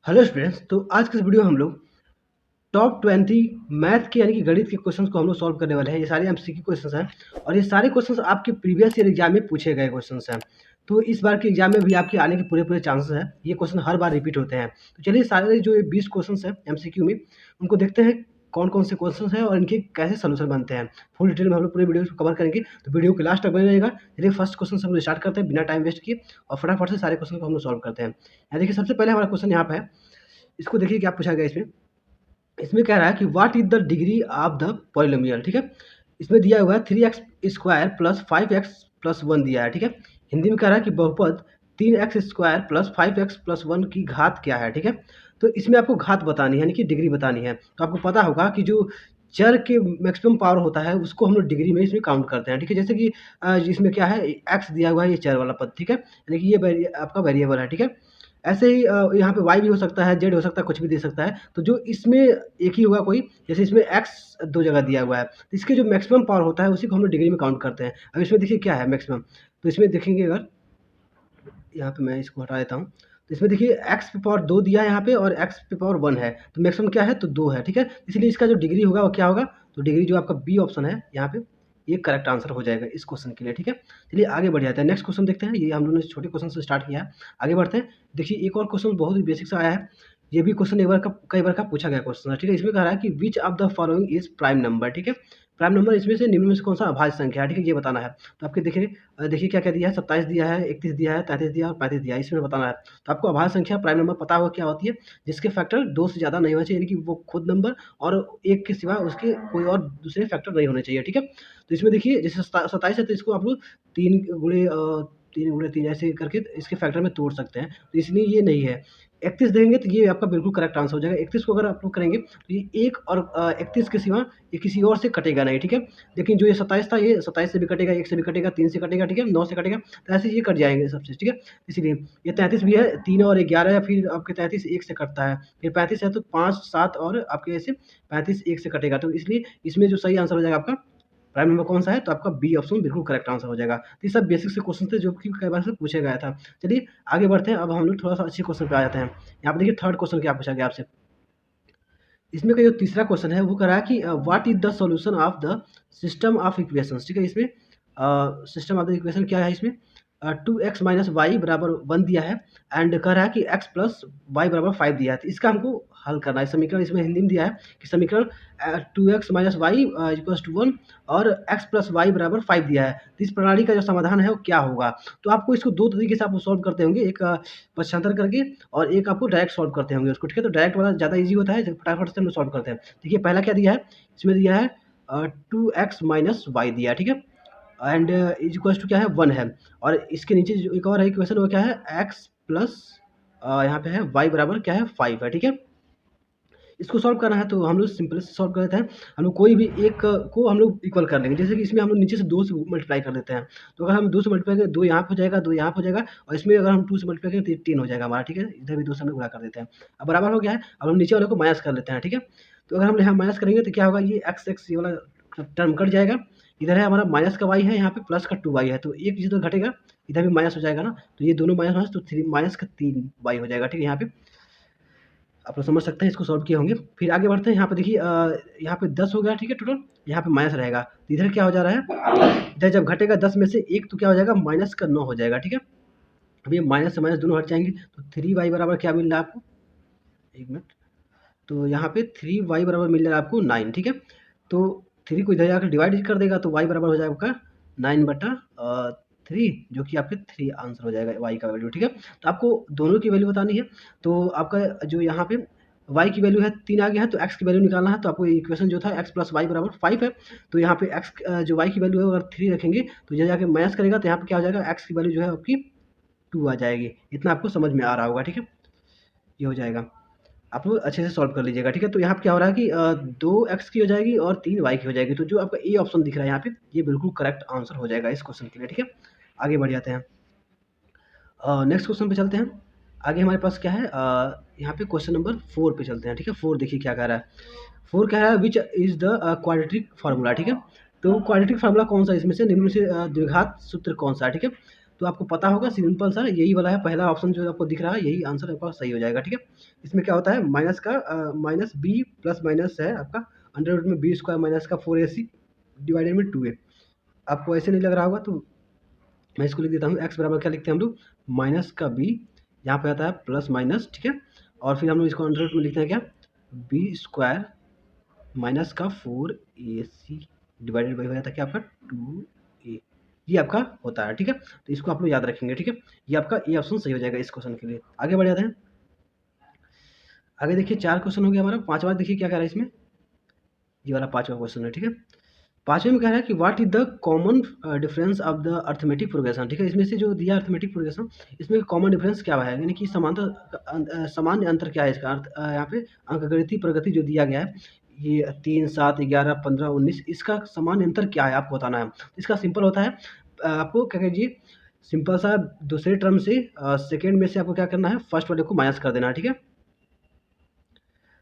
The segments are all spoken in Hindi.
Hello students. तो आज के इस वीडियो में हम लोग टॉप 20 मैथ के यानी कि गणित के क्वेश्चंस को हम लोग सॉल्व करने वाले हैं। ये सारे एमसीक्यू क्वेश्चंस हैं और ये सारे क्वेश्चंस आपके प्रीवियस ईयर एग्जाम में पूछे गए क्वेश्चंस हैं। तो इस बार के एग्जाम में भी आपके आने के पूरे चांसेस हैं। ये क्वेश्चन हर बार रिपीट होते हैं। तो चलिए सारे जो ये 20 क्वेश्चन हैं एमसीक्यू में उनको देखते हैं कौन कौन से क्वेश्चन हैं और इनके कैसे सोल्यूशन बनते हैं। फुल डिटेल में हम लोग पूरे वीडियो को कवर करेंगे, तो वीडियो के लास्ट तक बने रहेगा। चलिए फर्स्ट क्वेश्चन से हम लोग स्टार्ट करते हैं बिना टाइम वेस्ट किए और फटाफट से सारे क्वेश्चन को हम लोग सॉल्व करते हैं। यहाँ देखिए सबसे पहले हमारा क्वेश्चन यहाँ पे है। इसको देखिए क्या पूछा गया इसमें। इसमें कह रहा है कि what is the degree of the polynomial. ठीक है, इसमें दिया हुआ है 3x² प्लस 5x प्लस 1 दिया है। ठीक है, हिंदी में कह रहा है कि बहुपद 3x² प्लस 5x प्लस 1 की घात क्या है। ठीक है, तो इसमें आपको घात बतानी है यानी कि डिग्री बतानी है। तो आपको पता होगा कि जो चर के मैक्सिमम पावर होता है उसको हम लोग डिग्री में इसमें काउंट करते हैं। ठीक है, जैसे कि इसमें क्या है x दिया हुआ है, ये चर वाला पद। ठीक है, यानी कि ये आपका वेरिएबल है। ठीक है, ऐसे ही यहाँ पे y भी हो सकता है, z हो सकता है, कुछ भी दे सकता है। तो जो इसमें एक ही होगा कोई, जैसे इसमें x 2 जगह दिया हुआ है, तो इसके जो मैक्सिमम पावर होता है उसी को हम लोग डिग्री में काउंट करते हैं। अब इसमें देखिए क्या है मैक्सिमम, तो इसमें देखेंगे अगर यहाँ पे मैं इसको हटा देता हूँ, तो इसमें देखिए x पे पावर 2 दिया है यहाँ पे और x पे पावर 1 है, तो मैक्सिमम क्या है तो 2 है। ठीक है, इसलिए इसका जो डिग्री होगा वो क्या होगा, तो डिग्री जो आपका बी ऑप्शन है यहाँ पे, ये करेक्ट आंसर हो जाएगा इस क्वेश्चन के लिए। ठीक है, चलिए आगे बढ़ जाते हैं। नेक्स्ट क्वेश्चन देखते हैं। ये हम लोगों ने छोटे क्वेश्चन से स्टार्ट किया है, आगे बढ़ते हैं। देखिए एक और क्वेश्चन बहुत ही बेसिक सा आया है। ये भी क्वेश्चन एक बार का कई बार का पूछा गया क्वेश्चन है। ठीक है, इसमें कह रहा है कि which of the following is prime number. ठीक है, प्राइम नंबर इसमें से निम्न में से कौन सा अभाज्य संख्या है। ठीक है, ये बताना है। तो आपके देखिए क्या क्या दिया है, 27 दिया है, 31 दिया है, 33 दिया है और 35 दिया है, इसमें बताना है। तो आपको अभाज्य संख्या प्राइम नंबर पता होगा क्या होती है, जिसके फैक्टर 2 से ज़्यादा नहीं होना चाहिए, यानी कि वो खुद नंबर और एक के सिवा उसके कोई और दूसरे फैक्टर नहीं होने चाहिए। ठीक है, तो इसमें देखिए जैसे 27 है तो इसको आप लोग 3 ऐसे करके इसके फैक्टर में तोड़ सकते हैं, तो इसलिए ये नहीं है। 31 देंगे तो ये आपका बिल्कुल करेक्ट आंसर हो जाएगा। 31 को अगर आप लोग करेंगे तो ये एक और 31 के सिवा ये किसी और से कटेगा नहीं। ठीक है, लेकिन जो ये 27 था, ये 27 से भी कटेगा, 1 से भी कटेगा, 3 से कटेगा, ठीक है, 9 से कटेगा, तो ऐसे ये कट जाएंगे सबसे। ठीक है, इसलिए ये 33 भी है, 3 और 11 है, फिर आपके 33 1 से कटता है, फिर 35 है तो 5 7 और आपके ऐसे 35 1 से कटेगा, तो इसलिए इसमें जो सही आंसर हो जाएगा आपका प्राइम नंबर कौन सा है, तो आपका बी ऑप्शन बिल्कुल करेक्ट आंसर हो जाएगा। तो ये सब बेसिक से क्वेश्चन थे जो कि कई बार से पूछे गया था। चलिए आगे बढ़ते हैं। अब हम लोग थोड़ा सा अच्छे क्वेश्चन पे आ जाते हैं। यहाँ पे देखिए थर्ड क्वेश्चन क्या पूछा गया आपसे। इसमें का जो तीसरा क्वेश्चन है वो कह रहा है कि what is the solution of the system of equations. ठीक है, इसमें सिस्टम ऑफ द इक्वेशन क्या है, इसमें 2x माइनस वाई बराबर 1 दिया है एंड कह रहा है कि x प्लस वाई बराबर 5 दिया है। तो इसका हमको हल करना है। समीकरण इसमें हिंदी में दिया है कि समीकरण 2x minus Y equals to 1 और x प्लस वाई बराबर 5 दिया है। तो इस प्रणाली का जो समाधान है वो क्या होगा। तो आपको इसको दो तरीके से आप सॉल्व करते होंगे, एक पक्षांतर करके और एक आपको डायरेक्ट सॉल्व करते होंगे उसको। ठीक है, तो डायरेक्ट वाला ज़्यादा ईजी होता है, फटाफट से हम लोग सॉल्व करते हैं। देखिए पहला क्या दिया है, इसमें दिया है 2x माइनस वाई दिया है। ठीक है, एंड इज इक्वल्स टू क्या है 1 है, और इसके नीचे जो एक और है इक्वेशन वो क्या है x प्लस यहाँ पे है y बराबर क्या है 5 है। ठीक है, इसको सॉल्व करना है तो हम लोग सिंपल से सॉल्व कर देते हैं। हम लोग कोई भी एक को हम लोग इक्वल कर लेंगे, जैसे कि इसमें हम लोग नीचे से 2 से मल्टीप्लाई कर देते हैं। तो अगर हम 2 से मल्टीप्लाई करें, 2 यहाँ पे हो जाएगा, 2 यहाँ पे हो जाएगा, और इसमें अगर हम 2 से मल्टीप्लाई करें तो 3 हो जाएगा हमारा। ठीक है, इधर भी 2 से हम लोग गुणा कर देते हैं। अब बराबर हो गया है, अब हम नीचे वाले को माइनस कर लेते हैं। ठीक है, तो अगर हम यहाँ माइनस करेंगे तो क्या होगा, ये x ये वाला टर्म कट जाएगा। इधर है हमारा माइनस का y है, यहाँ पे प्लस का 2y है, तो एक चीज़ तो घटेगा, इधर भी माइनस हो जाएगा ना, तो ये दोनों माइनस तो 3 माइनस का 3y हो जाएगा। ठीक है, यहाँ पे आप लोग समझ सकते हैं, इसको सॉल्व किए होंगे। फिर आगे बढ़ते हैं। यहाँ पे देखिए यहाँ पे 10 हो गया। ठीक है, टोटल यहाँ पे माइनस रहेगा, तो इधर क्या हो जा रहा है, इधर जब घटेगा 10 में से 1 तो क्या हो जाएगा, माइनस का 9 हो जाएगा। ठीक है, अब ये माइनस से माइनस दोनों हट जाएंगे, तो 3y बराबर क्या मिल रहा है आपको, एक मिनट, तो यहाँ पे 3y बराबर मिल रहा है आपको 9। ठीक है, तो 3 को इधर जाकर डिवाइड कर देगा तो y बराबर हो जाएगा आपका 9/3, जो कि आपके 3 आंसर हो जाएगा y का वैल्यू। ठीक है, तो आपको दोनों की वैल्यू बतानी है। तो आपका जो यहाँ पे y की वैल्यू है 3 आ गया है, तो x की वैल्यू निकालना है। तो आपको इक्वेशन जो था x प्लस वाई बराबर 5 है, तो यहाँ पे x जो y की वैल्यू है अगर 3 रखेंगे तो इधर जाके माइनस करेगा तो यहाँ पे क्या हो जाएगा, x की वैल्यू जो है आपकी 2 आ जाएगी। इतना आपको समझ में आ रहा होगा। ठीक है, ये हो जाएगा, आप लोग अच्छे से सॉल्व कर लीजिएगा। ठीक है, तो यहाँ पे क्या हो रहा है कि 2x की हो जाएगी और 3y की हो जाएगी, तो जो आपका ए ऑप्शन दिख रहा है यहाँ पे, ये बिल्कुल करेक्ट आंसर हो जाएगा इस क्वेश्चन के लिए। ठीक है, आगे बढ़ जाते हैं, नेक्स्ट क्वेश्चन पे चलते हैं। आगे हमारे पास क्या है, यहाँ पे क्वेश्चन नंबर 4 पे चलते हैं। ठीक है, 4 देखिए क्या कह रहा है। 4 कह रहा है which is the quadratic formula. ठीक है, तो क्वाड्रेटिक फार्मूला कौन सा इसमें से निम्न में से द्विघात सूत्र कौन सा है। ठीक है, तो आपको पता होगा सिंपल सा यही वाला है, पहला ऑप्शन जो आपको दिख रहा है यही आंसर आपका सही हो जाएगा, ठीक है। इसमें क्या होता है माइनस का माइनस बी प्लस माइनस है आपका अंडर रूट में बी स्क्वायर माइनस का 4ac डिवाइडेड में 2a। आपको ऐसे नहीं लग रहा होगा तो मैं इसको लिख देता हूँ, एक्स बराबर क्या लिखते हैं हम लोग माइनस का बी, यहाँ पे आता है प्लस माइनस, ठीक है। और फिर हम लोग इसको अंडर रूट में लिखते हैं क्या बी स्क्वायर माइनस का 4ac डिवाइडेड बाई हो जाता है क्या आपका 2a, ये आपका होता है, ठीक है। तो इसको आप लोग याद रखेंगे, ठीक है। ये आपका ए ऑप्शन सही हो जाएगा इस क्वेश्चन के लिए। आगे बढ़ जाते हैं। आगे देखिए 4 क्वेश्चन हो गया हमारा, 5वां देखिए क्या कह रहा है इसमें, ये वाला 5वां क्वेश्चन है, ठीक है। 5वें में कह रहा है कि what is the common difference of the arithmetic progression, ठीक है। इसमें से जो दिया अर्थमेटिक प्रोग्रेशन इसमें कॉमन डिफरेंस क्या है, यानी कि समांतर सामान्य अंतर क्या है इसका अर्थ, यहाँ पे अंकगणितीय प्रगति जो दिया गया है ये 3, 7, 11, 15, 19 इसका सामान्य अंतर क्या है आपको बताना है। इसका सिंपल होता है, आपको क्या कीजिए सिंपल सा दूसरे टर्म से सेकेंड में से आपको क्या करना है फर्स्ट वाले को माइनस कर देना है, ठीक है।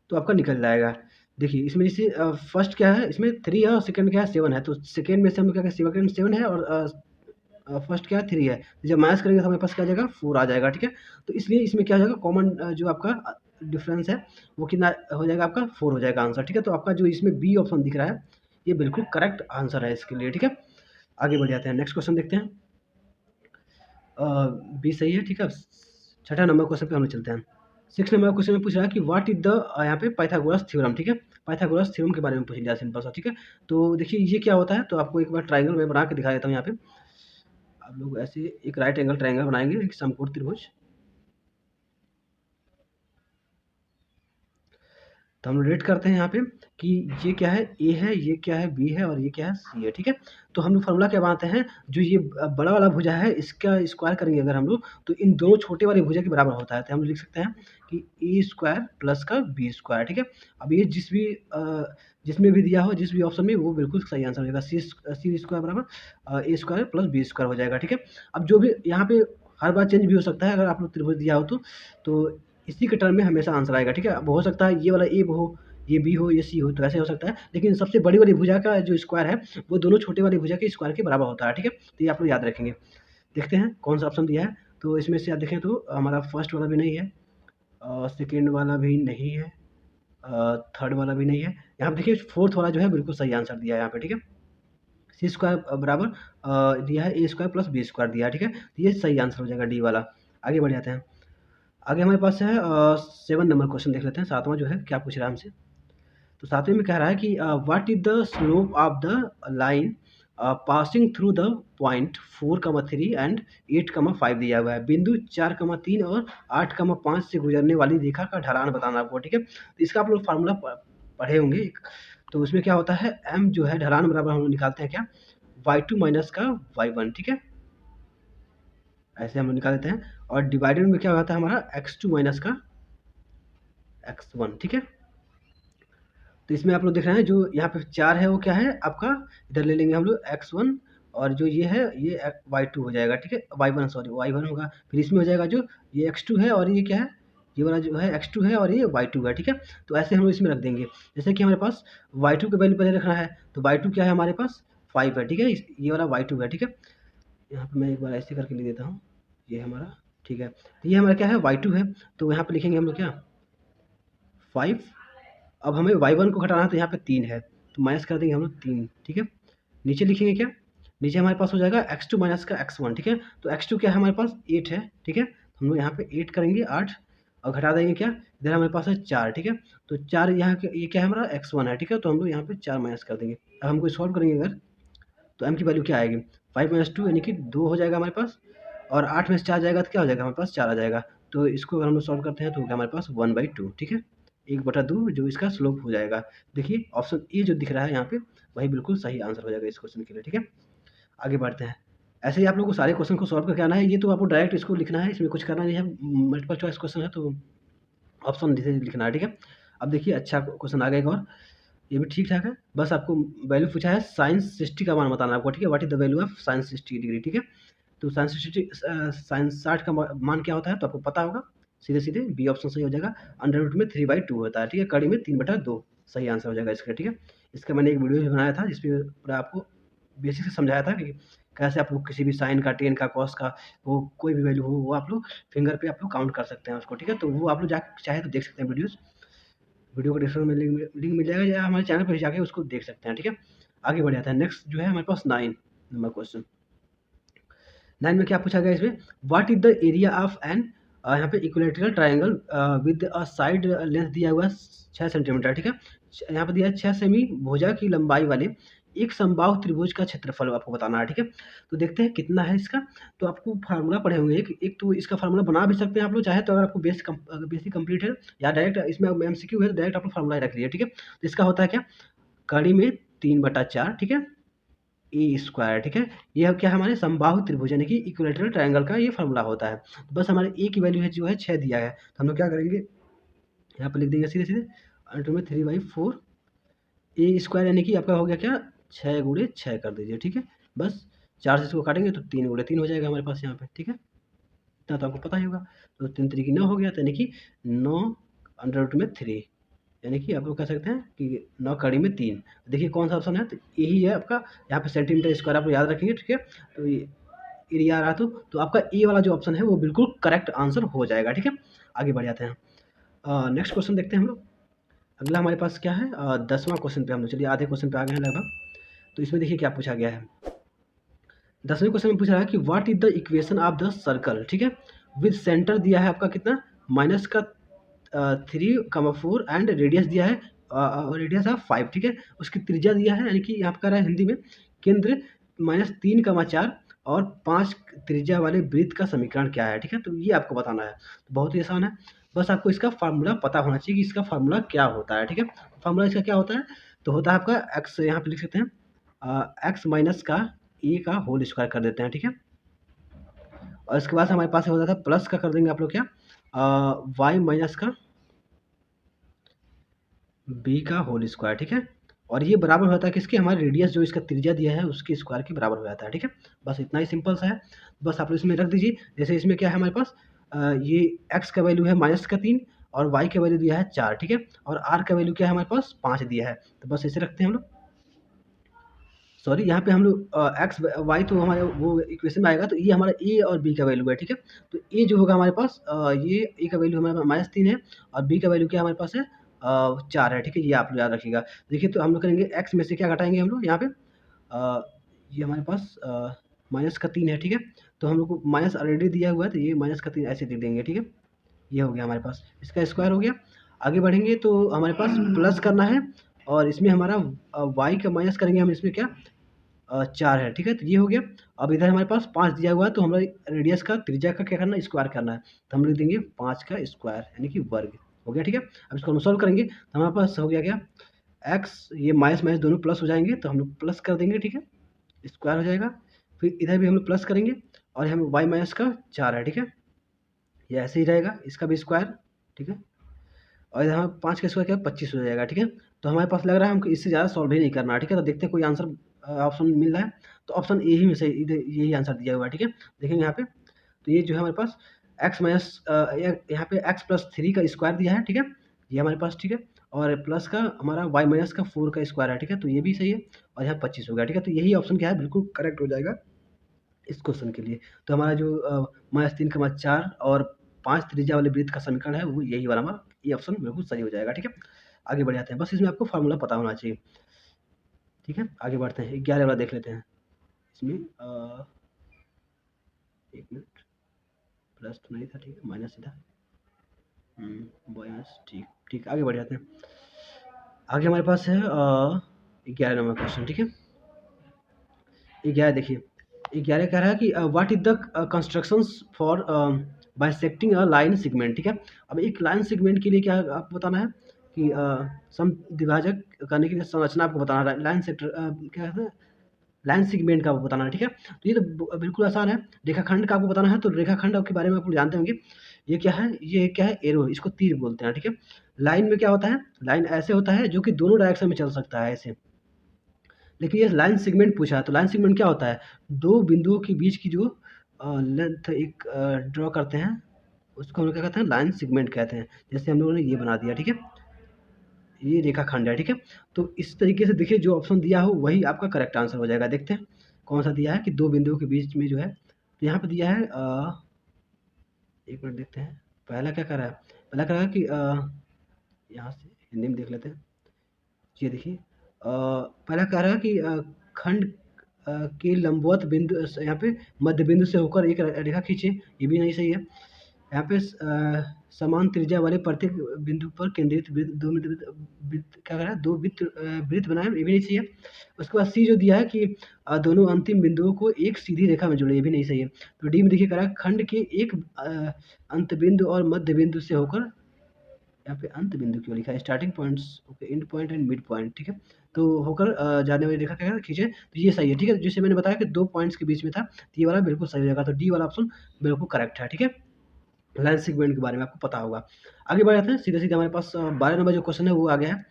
तो आपका निकल जाएगा। देखिए इसमें जैसे फर्स्ट क्या है इसमें 3 है और सेकंड क्या है 7 है, तो सेकंड में से हम लोग क्या करें सेकंड 7 है और फर्स्ट क्या है 3 है, जब माइनस करेंगे तो हमारे पास क्या आ जाएगा 4 आ जाएगा, ठीक है। तो इसलिए इसमें क्या हो जाएगा कॉमन जो आपका डिफरेंस है वो कितना हो जाएगा आपका 4 हो जाएगा आंसर, ठीक है। तो आपका जो इसमें बी ऑप्शन दिख रहा है ये बिल्कुल करेक्ट आंसर है इसके लिए, ठीक है। आगे बढ़ जाते हैं, नेक्स्ट क्वेश्चन देखते हैं। बी सही है, ठीक है। 6ठा नंबर क्वेश्चन पे हम लोग चलते हैं। 6 नंबर क्वेश्चन में पूछ रहा है कि व्हाट इज द यहाँ पे पाइथागोरस थ्योरम, ठीक है। पाइथागोरस थ्योरम के बारे में पूछ लिया सिंपल सा, ठीक है। तो देखिए ये क्या होता है, तो आपको एक बार ट्राइंगल मैं बना के दिखा देता हूँ। यहाँ पे आप लोग ऐसे एक राइट एंगल ट्राइंगल बनाएंगे, एक समकोण त्रिभुज। तो हम लोग रेट करते हैं यहाँ पे कि ये क्या है ए है, ये क्या है बी है और ये क्या है सी है, ठीक है। तो हम लोग फार्मूला क्या बनाते हैं, जो ये बड़ा वाला भुजा है इसका स्क्वायर करेंगे अगर हम लोग तो इन दोनों छोटे वाले भुजा के बराबर होता है। तो हम लोग लिख सकते हैं कि ए स्क्वायर प्लस का बी स्क्वायर, ठीक है। अब ये जिसमें भी दिया हो जिस भी ऑप्शन में वो बिल्कुल सही आंसर हो जाएगा, सी स्क्वायर बराबर ए स्क्वायर प्लस बी स्क्वायर हो जाएगा, ठीक है। अब जो भी यहाँ पे हर बार चेंज भी हो सकता है, अगर आप लोग त्रिभुज दिया हो तो इसी के टर्म में हमेशा आंसर आएगा, ठीक है। अब हो सकता है ये वाला ए हो, ये बी हो, ये सी हो, तो ऐसे हो सकता है, लेकिन सबसे बड़ी वाली भुजा का जो स्क्वायर है वो दोनों छोटे वाली भुजा के स्क्वायर के बराबर होता है, ठीक है। तो ये आप लोग याद रखेंगे। देखते हैं कौन सा ऑप्शन दिया है, तो इसमें से आप देखें तो हमारा फर्स्ट वाला भी नहीं है, सेकेंड वाला भी नहीं है, थर्ड वाला भी नहीं है। यहाँ पे देखिए फोर्थ वाला जो है बिल्कुल सही आंसर दिया है यहाँ पे, ठीक है। सी स्क्वायर बराबर दिया है ए स्क्वायर प्लस बी स्क्वायर दिया है, ठीक है। तो ये सही आंसर हो जाएगा डी वाला। आगे बढ़ जाते हैं। आगे हमारे पास है 7 नंबर क्वेश्चन देख लेते हैं, 7वां जो है क्या पूछ रहा है हमसे। तो 7वें में कह रहा है कि what is the slope of the line passing through the point 4,3 and 8,5 दिया हुआ है, बिंदु 4,3 और 8,5 से गुजरने वाली रेखा का ढलान बताना आपको, ठीक है। तो इसका आप लोग फार्मूला पढ़े होंगे, तो उसमें क्या होता है एम जो है ढलान बराबर हम लोग निकालते हैं क्या y2 माइनस का y1, ठीक है। ऐसे हम लोग निकाल देते हैं और डिवाइडेड में क्या होता है हमारा x2 माइनस का x1, ठीक है। तो इसमें आप लोग देख रहे हैं जो यहाँ पे 4 है वो क्या है आपका, इधर ले लेंगे हम लोग x1 और जो ये है ये y2 हो जाएगा, ठीक है। y1 सॉरी y1 होगा, फिर इसमें हो जाएगा जो ये x2 है और ये क्या है ये वाला जो है x2 है और ये y2 है, ठीक है। तो ऐसे हम लोग इसमें रख देंगे, जैसे कि हमारे पास y2 का वैल्यू पहले रखना है, तो y2 क्या है हमारे पास 5 है, ठीक है। ये वाला y2 है, ठीक है। यहाँ पे मैं एक बार ऐसे करके लिख देता हूँ, ये हमारा ठीक है। तो ये हमारा क्या है y2 है, तो यहाँ पे लिखेंगे हम लोग क्या 5। अब हमें y1 को घटाना है तो यहाँ पे 3 है, तो माइनस कर देंगे हम लोग 3, ठीक है। नीचे लिखेंगे क्या, नीचे हमारे पास हो जाएगा x2 माइनस का x1, ठीक है। तो x2 क्या है हमारे पास 8 है, ठीक है। हम लोग यहाँ पे 8 करेंगे 8 और घटा देंगे क्या, इधर हमारे पास है 4, ठीक है। तो 4 यहाँ ये क्या है हमारा x1 है, ठीक है। तो हम लोग यहाँ पे 4 माइनस कर देंगे। अब हमको सॉल्व करेंगे अगर तो m की वैल्यू क्या आएगी 5 माइनस 2 यानी कि 2 हो जाएगा हमारे पास, और 8 में से 4 जाएगा तो क्या हो जाएगा हमारे पास 4 आ जाएगा। तो इसको अगर हम लोग सॉल्व करते हैं तो होगा हमारे पास 1/2, ठीक है। 1/2 जो इसका स्लोप हो जाएगा। देखिए ऑप्शन ए जो दिख रहा है यहाँ पे वही बिल्कुल सही आंसर हो जाएगा इस क्वेश्चन के लिए, ठीक है। आगे बढ़ते हैं। ऐसे ही आप लोगों को सारे क्वेश्चन को सॉल्व करके आना है, ये तो आपको डायरेक्ट इसको लिखना है, इसमें कुछ करना नहीं है, मल्टीपल चॉइस क्वेश्चन है तो ऑप्शन से लिखना है, ठीक है। अब देखिए अच्छा क्वेश्चन आ गया एक और, ये भी ठीक ठाक है, बस आपको वैल्यू पूछा है साइंस 60 का मान बताना आपको, ठीक है। What is the value of science 60 degree, ठीक है। तो साइंस 60 का मान क्या होता है तो आपको पता होगा, सीधे सीधे बी ऑप्शन सही हो जाएगा। अंडर रूट में 3/2 होता है, ठीक है। कड़ी में 3/2 सही आंसर हो जाएगा इसका, ठीक है। इसका मैंने एक वीडियो भी बनाया था जिसमें पूरा आपको बेसिक से समझाया था कि कैसे आप लोग किसी भी साइन का, टेन का, कॉस का, वो कोई भी वैल्यू हो वो आप लोग फिंगर पे आप लोग काउंट कर सकते हैं उसको, ठीक है। तो वो आप लोग जाके चाहे तो देख सकते हैं वीडियोज़, वीडियो को डिस्क्रिप्शन में लिंक मिल जाएगा, या हमारे चैनल पर जाके उसको देख सकते हैं, ठीक है। आगे बढ़ जाते हैं। नेक्स्ट जो है हमारे पास 9 नंबर क्वेश्चन। 9 में क्या पूछा गया इसमें, what is the area of an, यहाँ पे equilateral triangle with a side length दिया हुआ है 6 सेंटीमीटर, ठीक है। यहाँ पे दिया है 6 सेमी भुजा की लंबाई वाले एक समबाहु त्रिभुज का क्षेत्रफल आपको बताना है, ठीक है। तो देखते हैं कितना है इसका। तो आपको फार्मूला पढ़े होंगे, एक तो इसका फार्मूला बना भी सकते हैं आप लोग चाहे तो, अगर आपको बेसिक कंप्लीट है, या डायरेक्ट इसमें एमसीक्यू है तो डायरेक्ट आप लोग फार्मूला रख लीजिए, ठीक है। तो इसका होता है क्या, कड़ी में 3/4, ठीक है, ए स्क्वायर, ठीक है। ये क्या है, हमारे समबाहु त्रिभुज यानी कि इक्विलेटरल ट्रायंगल का ये फार्मूला होता है। तो बस हमारे ए की वैल्यू है जो है 6 दिया है, तो हम लोग क्या करेंगे, यहाँ पर लिख देंगे सीधे सीधे अंडर में 3/4 ए स्क्वायर, यानी कि आपका हो गया क्या, 6 गुणे 6 कर दीजिए, ठीक है। बस 4 से इसको काटेंगे तो 3 गुणे 3 हो जाएगा हमारे पास यहाँ पे, ठीक है। इतना तो आपको पता ही होगा। तो 3 3 9 हो गया, तो यानी कि 9 अंडर में 3, यानी कि आप लोग कह सकते हैं कि 9 कड़ी में 3। देखिए कौन सा ऑप्शन है, तो यही है आपका। यहाँ पे सेंटीमीटर स्क्वायर आप लोग याद रखेंगे, ठीक है। तो ये एरिया आ रहा तो आपका ए वाला जो ऑप्शन है वो बिल्कुल करेक्ट आंसर हो जाएगा, ठीक है। आगे बढ़ जाते हैं। नेक्स्ट क्वेश्चन देखते हैं हम लोग। अगला हमारे पास क्या है, 10वां क्वेश्चन पे हम लोग, चलिए आधे क्वेश्चन पे आ गए हैं लगभग। तो इसमें देखिए क्या पूछा गया है। 10वें क्वेश्चन में पूछ रहा है कि what is the equation of the circle, ठीक है, विद सेंटर दिया है आपका कितना, माइनस का 3,4 एंड रेडियस दिया है, रेडियस ऑफ 5, ठीक है। उसकी त्रिज्या दिया है, यानी कि यहाँ पर कह रहा है हिंदी में केंद्र -3,4 और 5 त्रिज्या वाले वृत्त का समीकरण क्या है, ठीक है। तो ये आपको बताना है, तो बहुत ही आसान है। बस आपको इसका फार्मूला पता होना चाहिए कि इसका फार्मूला क्या होता है, ठीक है। फार्मूला इसका क्या होता है, तो होता है आपका एक्स, यहाँ पे लिख सकते हैं एक्स माइनस का ए का होल स्क्वायर कर देते हैं, ठीक है। और इसके बाद हमारे पास हो जाता है प्लस का कर देंगे आप लोग क्या, वाई माइनस का बी का होल स्क्वायर, ठीक है। और ये बराबर होता है किसके, हमारे रेडियस जो इसका त्रिज्या दिया है उसके स्क्वायर के बराबर हो जाता है, ठीक है। बस इतना ही सिंपल सा है। बस आप लोग इसमें रख दीजिए। जैसे इसमें क्या है हमारे पास, ये एक्स का वैल्यू है -3 और वाई का वैल्यू दिया है 4, ठीक है। और आर का वैल्यू क्या है हमारे पास 5 दिया है। तो बस ऐसे रखते हैं हम लोग। सॉरी, यहाँ पे हम लोग एक्स वाई तो हमारे वो इक्वेशन में आएगा, तो ये हमारा ए और बी का वैल्यू है, ठीक है। तो ए जो होगा हमारे पास, ये ए का वैल्यू हमारे पास -3 है, और बी का वैल्यू क्या हमारे पास है 4 है, ठीक है। ये आप लोग याद रखिएगा। देखिए तो हम लोग करेंगे एक्स में से क्या घटाएंगे हम लोग यहाँ पे, ये हमारे पास -3 है, ठीक है। तो हम लोग को माइनस ऑलरेडी दिया हुआ है, तो ये -3 ऐसे लिख देंगे, ठीक है। ये हो गया हमारे पास, इसका स्क्वायर हो गया। आगे बढ़ेंगे तो हमारे पास प्लस करना है, और इसमें हमारा वाई का माइनस करेंगे हम, इसमें क्या 4 है, ठीक है। तो ये हो गया। अब इधर हमारे पास 5 दिया हुआ है, तो हमारा रेडियस का त्रिज्या का क्या करना है, स्क्वायर करना है। तो हम लिख देंगे 5 का स्क्वायर, यानी कि वर्ग हो गया, ठीक है। अब इसको हम सॉल्व करेंगे तो हमारे पास हो गया क्या, एक्स, ये माइनस माइनस दोनों प्लस हो जाएंगे, तो हम लोग प्लस कर देंगे, ठीक है, स्क्वायर हो जाएगा। फिर इधर भी हम लोग प्लस करेंगे, और हम वाई माइनस का 4 है, ठीक है, ये ऐसे ही रहेगा, इसका भी स्क्वायर, ठीक है। और इधर हम 5 का स्क्वायर क्या 25 हो जाएगा, ठीक है। तो हमारे पास लग रहा है हमको इससे ज़्यादा सॉल्व ही नहीं करना है, ठीक है। तो देखते हैं कोई आंसर ऑप्शन मिल रहा है, तो ऑप्शन ए ही में से इधर यही आंसर दिया हुआ है, ठीक है। देखेंगे यहाँ पे, तो ये जो है हमारे पास एक्स माइनस यहाँ पे एक्स प्लस 3 का स्क्वायर दिया है, ठीक है, ये हमारे पास, ठीक है। और प्लस का हमारा वाई माइनस का 4 का स्क्वायर है, ठीक है, तो ये भी सही है। और यहाँ 25 हो गया, ठीक है। तो यही ऑप्शन क्या है, बिल्कुल करेक्ट हो जाएगा इस क्वेश्चन के लिए। तो हमारा जो -3,4 और 5 त्रिज्या वाले वृत्त का समीकरण है वो यही वाला हमारा, ये ऑप्शन बिल्कुल सही हो जाएगा, ठीक है। आगे बढ़ जाते हैं, बस इसमें आपको फार्मूला पता होना चाहिए, ठीक है। आगे बढ़ते हैं, 11 वाला देख लेते हैं। इसमें 1 मिनट, प्लस तो नहीं था, ठीक है, माइनस ही था, माइनस, ठीक ठीक। आगे बढ़ जाते हैं। आगे हमारे पास है 11 नंबर क्वेश्चन, ठीक है। 11 देखिए, 11 कह रहा है कि what is the constructions for bisecting a line segment, ठीक है। अब एक लाइन सेगमेंट के लिए क्या आपको बताना है कि सम द्विभाजक करने के लिए संरचना आपको बताना है, लाइन सेक्टर क्या कहते हैं, लाइन सेगमेंट का आपको बताना है, ठीक है। तो ये तो बिल्कुल आसान है। रेखाखंड का आपको बताना है, तो रेखाखंड के बारे में आप लोग जानते होंगे। ये क्या है, ये क्या है, एरो, इसको तीर बोलते हैं, ठीक है। लाइन में क्या होता है, लाइन ऐसे होता है जो कि दोनों डायरेक्शन में चल सकता है ऐसे। लेकिन ये लाइन सेगमेंट पूछा है, तो लाइन सेगमेंट क्या होता है, दो बिंदुओं के बीच की जो लेंथ एक ड्रॉ करते हैं उसको हम लोग क्या कहते हैं, लाइन सेगमेंट कहते हैं। जैसे हम लोगों ने ये बना दिया, ठीक है, ये रेखाखंड है, ठीक है। तो इस तरीके से देखिए जो ऑप्शन दिया हो वही आपका करेक्ट आंसर हो जाएगा। देखते हैं कौन सा दिया है कि दो बिंदुओं के बीच में जो है, तो यहाँ पे दिया है एक मिनट देखते हैं पहला क्या कर रहा है। पहला कह रहा है कि यहाँ से हिंदी में देख लेते हैं। ये देखिए पहला कह रहा है कि खंड के लंबवत बिंदु यहाँ पे मध्य बिंदु से होकर एक रेखा खींचे, ये भी नहीं सही है। यहाँ पे समान त्रिज्या वाले प्रत्येक बिंदु पर केंद्रित वृत्त दो वृत्त क्या कर रहा है, दो वृत्त बनाए, ये भी नहीं सही है। उसके बाद सी जो दिया है कि दोनों अंतिम बिंदुओं को एक सीधी रेखा में जोड़े, ये भी नहीं सही है। तो डी में देखिए कह रहा है खंड के एक अंत बिंदु और मध्य बिंदु से होकर, यहाँ पे अंत बिंदु क्यों लिखा है, starting points okay, and point and mid point, ठीक है, तो होकर जाने वाली रेखा क्या खींचे, तो ये सही है, ठीक है। जैसे मैंने बताया कि दो पॉइंट्स के बीच में था, तो ये वाला बिल्कुल सही हो जाएगा, तो डी वाला ऑप्शन बिल्कुल करेक्ट है, ठीक है। लाइन सेगमेंट के बारे में आपको पता होगा। आगे बढ़ जाते हैं, सीधे सीधे हमारे पास 12 नंबर जो क्वेश्चन है वो आ गया है।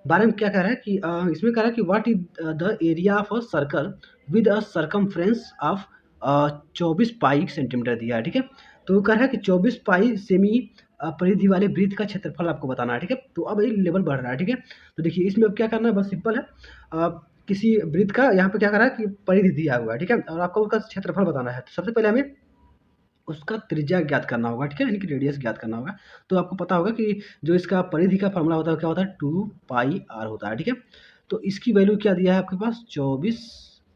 12 में क्या कह रहा है कि इसमें कह रहा है कि what is the area of a circle with a circumference of 24 pi centimetre दिया है, ठीक है। तो कह रहा है कि 24 पाई सेमी परिधि वाले वृत्त का क्षेत्रफल आपको बताना है, ठीक है। तो अब ये लेवल बढ़ रहा है, ठीक है। तो देखिए इसमें अब क्या करना है, बस सिंपल है, किसी वृत्त का यहाँ पे क्या कर रहा है कि परिधि दिया हुआ है, ठीक है, और आपको उसका क्षेत्रफल बताना है। तो सबसे पहले हमें उसका त्रिज्या ज्ञात करना होगा, ठीक है, यानी कि रेडियस ज्ञात करना होगा। तो आपको पता होगा कि जो इसका परिधि का फॉर्मूला होता है क्या होता है, 2 पाई आर होता है, ठीक है। तो इसकी वैल्यू क्या दिया है आपके पास, 24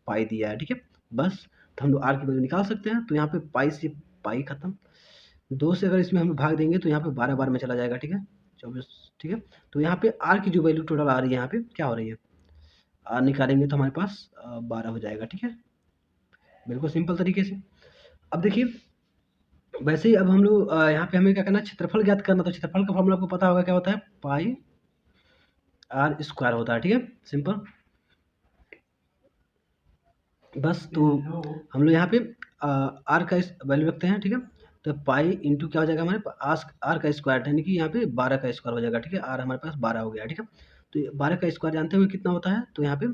पाई दिया है, ठीक है। बस तो हम लोग आर की वैल्यू निकाल सकते हैं। तो यहाँ पे पाई से पाई खत्म, 2 से अगर इसमें हम भाग देंगे तो यहाँ पे 12 बार में चला जाएगा, ठीक है, 24, ठीक है। तो यहाँ पे आर की जो वैल्यू टोटल आ रही है, यहाँ पे क्या हो रही है, आर निकालेंगे तो हमारे पास 12 हो जाएगा, ठीक है, बिल्कुल सिंपल तरीके से। अब देखिए वैसे ही अब हम लोग यहाँ पे हमें क्या करना है, क्षेत्रफल ज्ञात करना। तो क्षेत्रफल का फॉर्मूला आपको पता होगा क्या होता है, पाई आर स्क्वायर होता है, ठीक है, सिंपल। बस तो हम लोग यहाँ पे आर का वैल्यू रखते हैं, ठीक है। तो पाई इंटू क्या हो जाएगा हमारे पास, आर का स्क्वायर, यानी कि यहाँ पे 12 का स्क्वायर हो जाएगा, ठीक है। आर हमारे पास 12 हो गया, ठीक है। तो 12 का स्क्वायर जानते हुए कितना होता है, तो यहाँ पे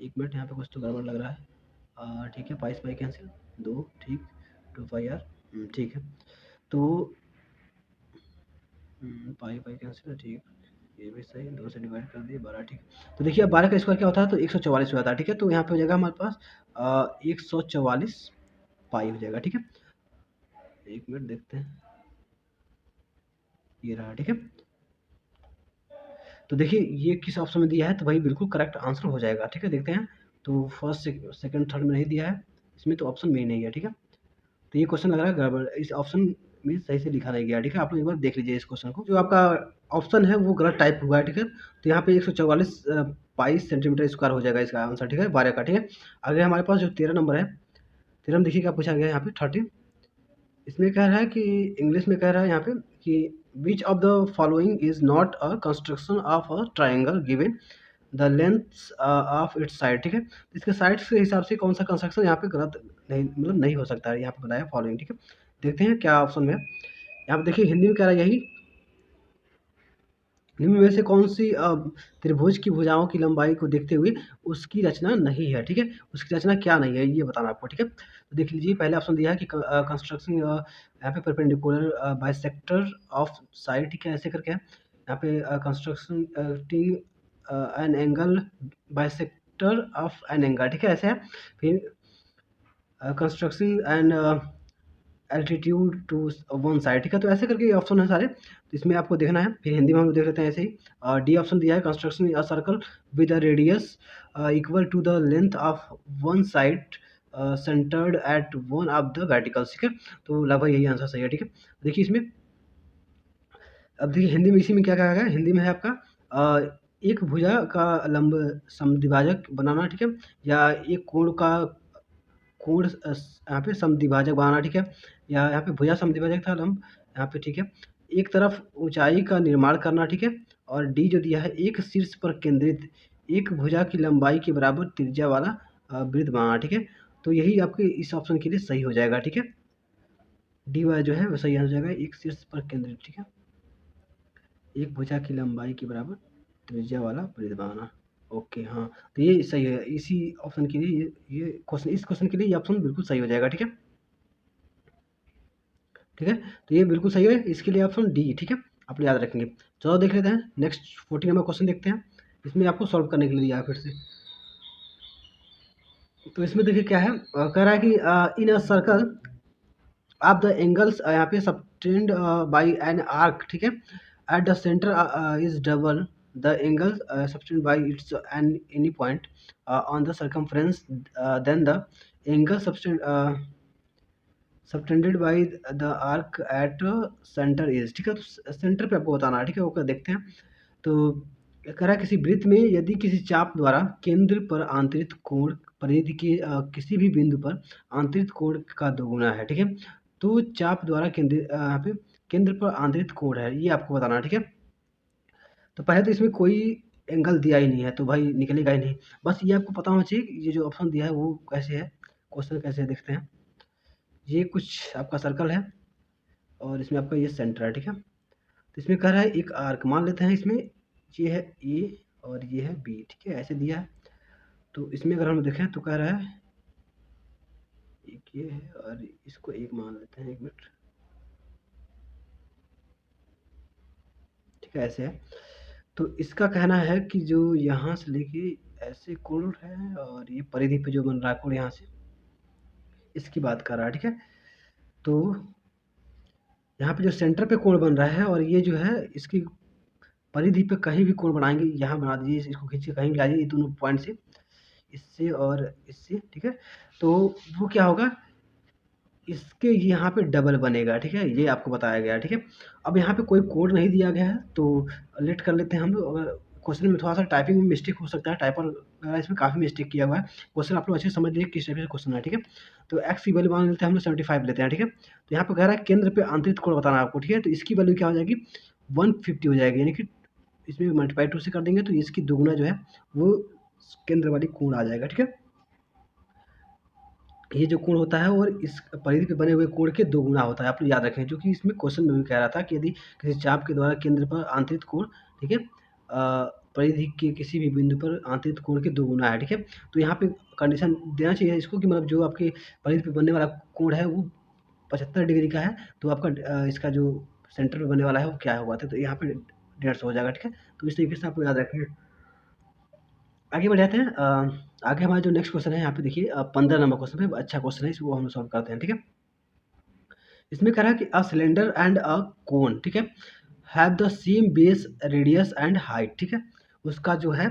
एक मिनट, यहाँ पे कुछ तो गड़बड़ लग रहा है, ठीक है, पाई से पाई कैंसिल, 2, ठीक, 2 पाई आर, ठीक है। तो पाई पाई कैंसिल, ठीक, ये भी सही, 2 से डिवाइड कर दिए 12, ठीक। तो देखिए अब 12 का स्क्वायर क्या होता है, तो 144 हो जाता है, ठीक है। तो यहाँ पे हो जाएगा हमारे पास 144 पाई हो जाएगा, ठीक है। एक मिनट देखते हैं, ये रहा, ठीक है। तो देखिए ये किस ऑप्शन में दिया है, तो भाई बिल्कुल करेक्ट आंसर हो जाएगा, ठीक है। देखते हैं, तो फर्स्ट सेकंड थर्ड में नहीं दिया है इसमें, तो ऑप्शन में ही नहीं है, ठीक है। तो ये क्वेश्चन लग रहा है गड़बड़, इस ऑप्शन में सही से लिखा नहीं गया, ठीक है। आप लोग एक बार देख लीजिए इस क्वेश्चन को, जो आपका ऑप्शन है वो गलत टाइप हुआ है, ठीक है। तो यहाँ पे 144 पाई सेंटीमीटर स्क्वायर हो जाएगा इसका आंसर, ठीक है, 12 का, ठीक है। आगे हमारे पास जो 13 नंबर है, 13 में देखिए क्या पूछा गया है यहाँ पे 13, इसमें कह रहा है कि इंग्लिश में कह रहा है यहाँ पे कि which of the following is not a construction of a triangle given the length of its side, ठीक है। इसके साइड्स के हिसाब से कौन सा कंस्ट्रक्शन यहाँ पे गलत नहीं, मतलब नहीं हो सकता है, यहाँ पे बताया फॉलोइंग, ठीक है। देखते हैं क्या ऑप्शन में है। यहाँ पे देखिए हिंदी में कह रहा है यही, निम्न में से कौन सी त्रिभुज की भुजाओं की लंबाई को देखते हुए उसकी रचना नहीं है, ठीक है। उसकी रचना क्या नहीं है ये बताना आपको, ठीक है। तो देख लीजिए पहले ऑप्शन दिया है कि कंस्ट्रक्शन यहाँ पे परपेंडिकुलर बाइसेक्टर ऑफ साइड, ठीक है, ऐसे करके है। यहाँ पे construction an angle bisector of an angle, ठीक है, ऐसे है। फिर construction and altitude to one side, ठीक है। तो ऐसे करके ये ऑप्शन है सारे, तो इसमें आपको देखना है। फिर हिंदी में हम लोग देख लेते हैं ऐसे ही। डी ऑप्शन दिया है construction a circle with a radius equal to the length of one side centred at one of the verticals, ठीक है। तो लगभग यही आंसर सही है, ठीक है। देखिए इसमें अब देखिए हिंदी में इसी में क्या कहा गया है, हिंदी में है आपका एक भुजा का लंब समद्विभाजक बनाना, ठीक है, या एक कोण का कोण यहाँ पे समद्विभाजक बनाना, ठीक है, या यहाँ पे भुजा समद्विभाजक था लंब यहाँ पे, ठीक है। एक तरफ ऊंचाई का निर्माण करना, ठीक है। और डी जो दिया है एक शीर्ष पर केंद्रित एक भुजा की लंबाई के बराबर त्रिज्या वाला वृत्त बनाना, ठीक है। तो यही आपके इस ऑप्शन के लिए सही हो जाएगा, ठीक है। डी वाला जो है वो सही हो जाएगा, एक शीर्ष पर केंद्रित, ठीक है, एक भुजा की लंबाई के बराबर त्रिज्या वाला वृत्त बनाना, ओके, हाँ। तो ये सही है, इसी ऑप्शन के लिए ये क्वेश्चन, इस क्वेश्चन के लिए ये ऑप्शन बिल्कुल सही हो जाएगा, ठीक है, ठीक है। तो ये बिल्कुल सही है, इसके लिए ऑप्शन डी, ठीक है, आप याद रखेंगे। चलो देख लेते हैं नेक्स्ट 14 नंबर क्वेश्चन देखते हैं। इसमें आपको सॉल्व करने के लिए दिया है फिर से। तो इसमें देखिए क्या है, कह रहा है कि इन अ सर्कल आप द एंगल्स यहाँ पे सबटेंड बाय एन आर्क, ठीक है, at the centre is double the angle subtended by its an any point on the circumference then the angle subtended by the arc at centre is, ठीक है। तो सेंटर पे आपको बताना है, ठीक है, वो देखते हैं। तो कह रहा है किसी वृत्त में यदि किसी चाप द्वारा केंद्र पर आंतरिक कोण परिधि के किसी भी बिंदु पर आंतरिक कोण का दोगुना है, ठीक है। तो चाप द्वारा केंद्र यहाँ पे केंद्र पर आंतरिक कोण है, ये आपको बताना है, ठीक है। तो पहले तो इसमें कोई एंगल दिया ही नहीं है, तो भाई निकलेगा ही नहीं। बस ये आपको पता होना चाहिए कि ये जो ऑप्शन दिया है वो कैसे है, क्वेश्चन कैसे है, देखते हैं। ये कुछ आपका सर्कल है और इसमें आपका ये सेंटर है, ठीक है। तो इसमें कह रहा है एक आर्क मान लेते हैं, इसमें ये है ए और ये है बी, ठीक है, ऐसे दिया है। तो इसमें अगर हम देखें तो कह रहा है एक ये है और इसको एक मान लेते हैं, 1 मिनट, ठीक है, ऐसे है। तो इसका कहना है कि जो यहाँ से लेके ऐसे कोण है और ये परिधि पे जो बन रहा है कोण यहाँ से, इसकी बात कर रहा है, ठीक है। तो यहाँ पे जो सेंटर पे कोण बन रहा है और ये जो है इसकी परिधि पे कहीं भी कोण बनाएंगे, यहाँ बना दीजिए, इसको खींच के कहीं भी ला दीजिए, ये दोनों पॉइंट से, इससे और इससे, ठीक है। तो वो क्या होगा, इसके यहाँ पे डबल बनेगा, ठीक है, ये आपको बताया गया है, ठीक है। अब यहाँ पे कोई कोड नहीं दिया गया है, तो लेट कर लेते हैं हम लोग। अगर क्वेश्चन में थोड़ा सा टाइपिंग में मिस्टेक हो सकता है, टाइपर इसमें काफ़ी मिस्टेक किया हुआ है। क्वेश्चन आप लोग अच्छे से समझ लीजिए किस टाइप से क्वेश्चन है, ठीक है। तो एक्स की वैल्यू मान लेते हैं हम लोग 75 लेते हैं, ठीक है। तो यहाँ पे कह रहा है केंद्र पे आंतरिक कोण बताना है आपको, ठीक है। तो इसकी वैल्यू क्या हो जाएगी, 150 हो जाएगी, यानी कि इसमें मल्टीप्लाई 2 से कर देंगे तो इसकी दोगुना जो है वो केंद्र वाली कोण आ जाएगा, ठीक है। ये जो कोण होता है और इस परिधि पे बने हुए कोण के दोगुना होता है, आप लोग याद रखें, जो कि इसमें क्वेश्चन में भी कह रहा था कि यदि किसी चाप के द्वारा केंद्र पर आंतरिक कोण, ठीक है, परिधि के किसी भी बिंदु पर आंतरिक कोण के दोगुना है, ठीक है। तो यहाँ पे कंडीशन देना चाहिए इसको कि मतलब जो आपके परिधि पे बनने वाला कोण है वो 75 डिग्री का है, तो आपका इसका जो सेंटर पे बनने वाला है वो क्या होगा, तो यहाँ पे 150 हो जाएगा, ठीक है। तो इस तरीके से आपको याद रखें। आगे बढ़ जाते हैं। आगे हमारा जो नेक्स्ट क्वेश्चन है, यहाँ पे देखिए 15 नंबर क्वेश्चन है, अच्छा क्वेश्चन है, इसको हम सॉल्व करते हैं, ठीक है। इसमें कह रहा है कि अ सिलेंडर एंड अ कोन, ठीक है, have the same base radius and height, ठीक है। उसका जो है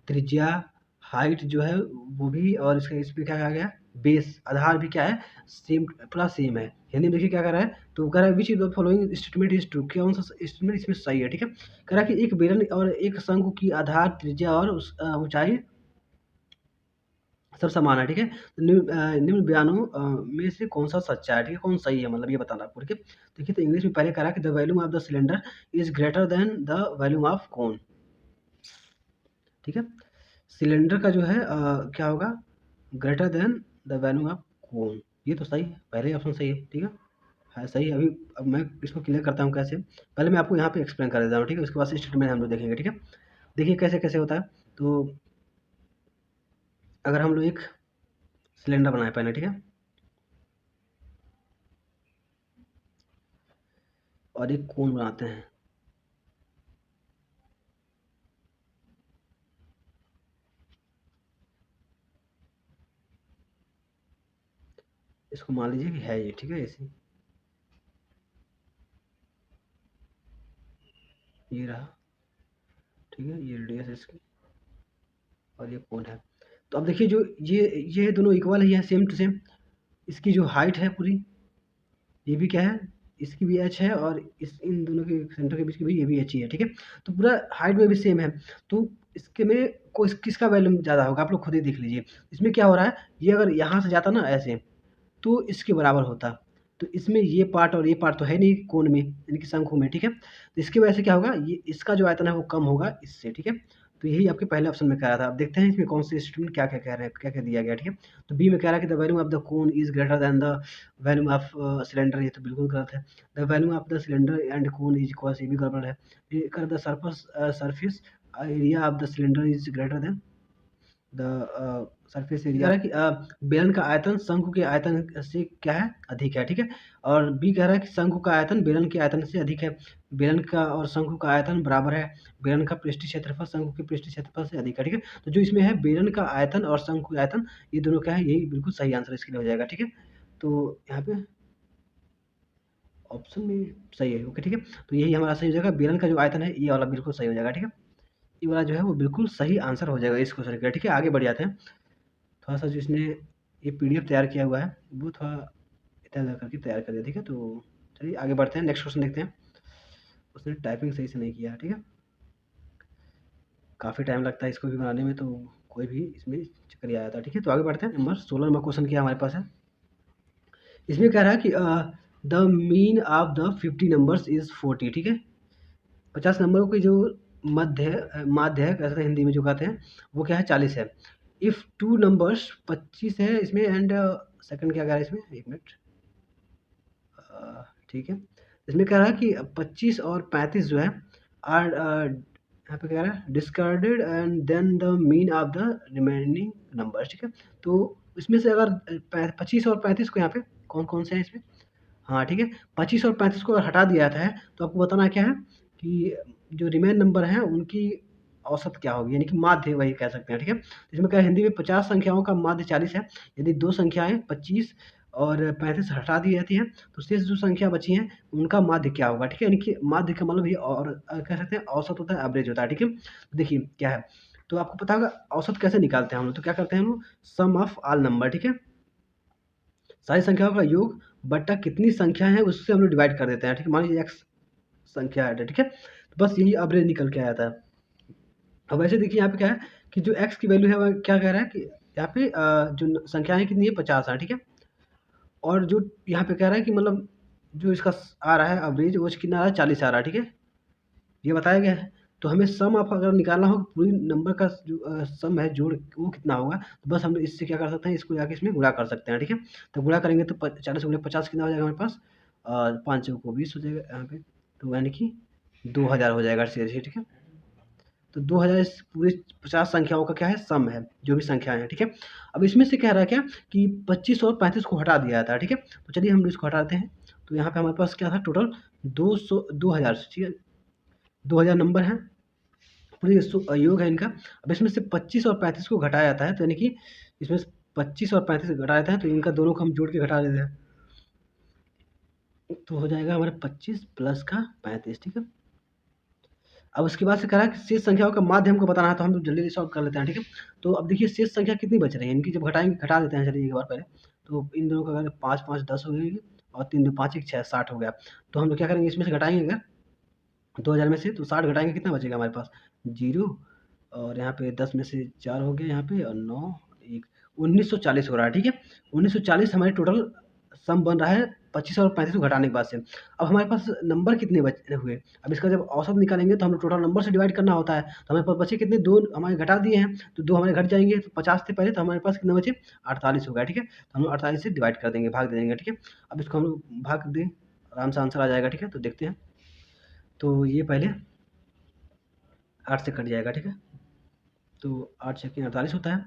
त्रिज्या, हाइट जो है वो भी, और इसका इस पे क्या कहा गया, बेस आधार भी क्या है, सेम, पूरा सेम है। हिंदी में देखिए क्या कर रहा है, तो कह रहा है which is the following statement is true, कौन सा स्टेटमेंट इसमें सही है, ठीक है। कह रहा है कि एक बेलन और एक शंकु की आधार, त्रिज्या और ऊंचाई सब समान है, ठीक है। तो निम्न बयानों में से कौन सा सच्चा है, ठीक है, कौन सही है, मतलब ये बताना आपको, ठीक है। देखिए तो इंग्लिश में पहले कह रहा है कि the volume of the cylinder is greater than the volume of cone, ठीक है। सिलेंडर का जो है क्या होगा, greater than the volume of cone, ये तो सही है, पहले ऑप्शन सही है, ठीक है सही है। अभी अब मैं इसको क्लियर करता हूँ कैसे, पहले मैं आपको यहाँ पे एक्सप्लेन कर देता हूँ, ठीक है, उसके बाद स्टेटमेंट हम लोग देखेंगे, ठीक है। देखिए कैसे कैसे होता है। तो अगर हम लोग एक सिलेंडर बनाए पहले, ठीक है, और एक कोन बनाते हैं, इसको मान लीजिए कि है ये, ठीक है, ऐसे ये रहा, ठीक है, ये रेडियस है इसकी और ये कोण है। तो अब देखिए जो ये दोनों इक्वल ही है, सेम टू सेम। इसकी जो हाइट है पूरी, ये भी क्या है, इसकी भी एच है, और इस इन दोनों के सेंटर के बीच की भी ये भी एच ही है, ठीक है। तो पूरा हाइट में भी सेम है। तो इसके में किसका वैल्यूम ज़्यादा होगा, आप लोग खुद ही देख लीजिए। इसमें क्या हो रहा है, ये अगर यहाँ से जाता ना ऐसे, तो इसके बराबर होता। तो इसमें ये पार्ट और ये पार्ट तो है नहीं कोण में, यानी कि शंकु में, ठीक है। तो इसकी वजह से क्या होगा, ये इसका जो आयतन है वो कम होगा इससे, ठीक है। तो यही आपके पहले ऑप्शन में कह रहा था। अब देखते हैं इसमें कौन से स्टेटमेंट क्या क्या कह रहे हैं, क्या क्या दिया गया, ठीक है। तो बी में कह रहा है कि the volume of the cone is greater than the volume of cylinder, ये तो बिल्कुल गलत है। The volume of the cylinder and cone is equal, ये भी गड़बड़ है। The surface area of the cylinder is greater than the surface area कह रहा है कि बेलन का आयतन शंकु के आयतन से क्या है, अधिक है, ठीक है। और बी कह रहा है कि शंकु का आयतन बेलन के आयतन से अधिक है। बेलन का और शंकु का आयतन बराबर है। बेलन का पृष्ठीय क्षेत्रफल शंकु के पृष्ठीय क्षेत्रफल से अधिक है, ठीक है। तो जो इसमें है बेलन का आयतन और शंकु आयतन, ये दोनों क्या है, यही बिल्कुल सही आंसर इसके लिए हो जाएगा, ठीक है। तो यहाँ पे ऑप्शन में सही है, ओके, ठीक है। तो यही हमारा सही हो जाएगा, बेलन का जो आयतन है ये वाला बिल्कुल सही हो जाएगा, ठीक है। ये वाला जो है वो बिल्कुल सही आंसर हो जाएगा इस क्वेश्चन का, ठीक है। आगे बढ़ जाते हैं। थोड़ा सा जो इसने ये पीडीएफ तैयार किया हुआ है वो थोड़ा इधर करके तैयार कर दिया, ठीक है। तो चलिए आगे बढ़ते हैं, नेक्स्ट क्वेश्चन देखते हैं। उसने टाइपिंग सही से नहीं किया, ठीक है। काफ़ी टाइम लगता है इसको भी बनाने में, तो कोई भी इसमें चक्कर ही आया था, ठीक है। तो आगे बढ़ते हैं। नंबर 16 नंबर क्वेश्चन क्या हमारे पास है। इसमें कह रहा है कि the mean of the 50 numbers is 40, ठीक है। 50 नंबरों की जो माध्य है, कहते हैं हिंदी में जो कहते हैं, वो क्या है, 40 है। इफ़ 2 नंबर्स 25 है इसमें, एंड सेकंड क्या कह रहा है इसमें, 1 मिनट, ठीक है। इसमें कह रहा है कि 25 और 35 जो है आर यहाँ पे कह रहा है discarded and then the mean of the remaining numbers, ठीक है। तो इसमें से अगर 25 और 35 को यहाँ पे कौन कौन से हैं इसमें, हाँ, ठीक है। 25 और 35 को अगर हटा दिया जाता है तो आपको बताना क्या है कि जो रिमेन नंबर हैं उनकी औसत क्या होगी, यानी कि माध्य वही कह सकते हैं, ठीक है। इसमें क्या है, हिंदी में 50 संख्याओं का माध्य 40 है। यदि दो संख्याएं 25 और 35 हटा दी जाती हैं तो शेष जो संख्या बची हैं उनका माध्य क्या होगा, ठीक है। यानी कि माध्य का मतलब ये और कह सकते हैं औसत होता है, एवरेज होता है, ठीक है। तो देखिए क्या है, तो आपको पता होगा औसत कैसे निकालते हैं हम लोग। तो क्या करते हैं हम लोग, सम ऑफ ऑल नंबर, ठीक है। सारी संख्याओं का योग बट्टा कितनी संख्या है उससे हम लोग डिवाइड कर देते हैं, ठीक है। मान लीजिए एक्स संख्या है, ठीक है। तो बस यही एवरेज निकल के आया था। अब वैसे देखिए यहाँ पे क्या है कि जो एक्स की वैल्यू है वह क्या कह रहा है कि यहाँ पे जो संख्याएं कितनी है, 50 है, ठीक है। और जो यहाँ पे कह रहा है कि मतलब जो इसका आ रहा है एवरेज वो कितना आ रहा है, 40 आ रहा है, ठीक है। ये बताया गया है। तो हमें सम ऑफ अगर निकालना हो पूरी नंबर का जो सम है जोड़ वो कितना होगा, तो बस हम इससे क्या कर सकते हैं, इसको जाके इसमें गुणा कर सकते हैं, ठीक है। तो गुणा करेंगे तो 40 गुणे 50 कितना हो जाएगा हमारे पास, 5 को 20 हो जाएगा यहाँ पे, तो यानी कि 2000 हो जाएगा शेष, ठीक है। तो 2000 इस पूरे 50 संख्याओं का क्या है, सम है, जो भी संख्याएं हैं, ठीक है। अब इसमें से कह रहा है क्या कि 25 और 35 को हटा दिया था, ठीक है। तो चलिए हम इसको हटाते हैं। तो यहाँ पे हमारे पास क्या था, टोटल 2000, ठीक है। 2000 नंबर है, पूरी योग है इनका। अब इसमें से 25 और 35 को घटाया जाता है, तो यानी कि इसमें से 25 और 35 घटाया जाता है, तो इनका दोनों को हम जोड़ के घटा देते हैं, तो हो जाएगा हमारे 25 प्लस का 35, ठीक है। अब उसके बाद से कह रहा है कि शेष संख्याओं का माध्य हमको बताना है, तो हम लोग जल्दी सॉल्व कर लेते हैं, ठीक है। तो अब देखिए शेष संख्या कितनी बच रही है, इनकी जब घटाएंगे, घटा देते हैं चलिए एक बार पहले। तो इन दोनों का अगर 5 5 10 हो गई और 3 2 5 1 6 60 हो गया। तो हम लोग क्या करेंगे, इसमें से घटाएंगे अगर 2000 में से, तो 60 घटाएंगे कितना बचेगा हमारे पास, 0। और यहाँ पे 10 में से 4 हो गया यहाँ पे, और 9 1 1940 हो रहा है, ठीक है। 1940 हमारे टोटल सम बन रहा है 25 और 35 को घटाने के बाद से। अब हमारे पास नंबर कितने बचे हुए, अब इसका जब औसत निकालेंगे तो हम लोग टोटल नंबर से डिवाइड करना होता है। तो हमारे पास बचे कितने, 2 हमारे घटा दिए हैं, तो 2 हमारे घट जाएंगे। तो 50 थे पहले, तो हमारे पास कितने बचे, 48 हो गया, ठीक है। तो हम लोग 48 से डिवाइड कर देंगे, भाग दे देंगे, ठीक है। अब इसको हम लोग भाग दें, आराम से आंसर आ जाएगा, ठीक है। तो देखते हैं, तो ये पहले 8 से कट जाएगा, ठीक है। तो 8 छक्के 48 होता है,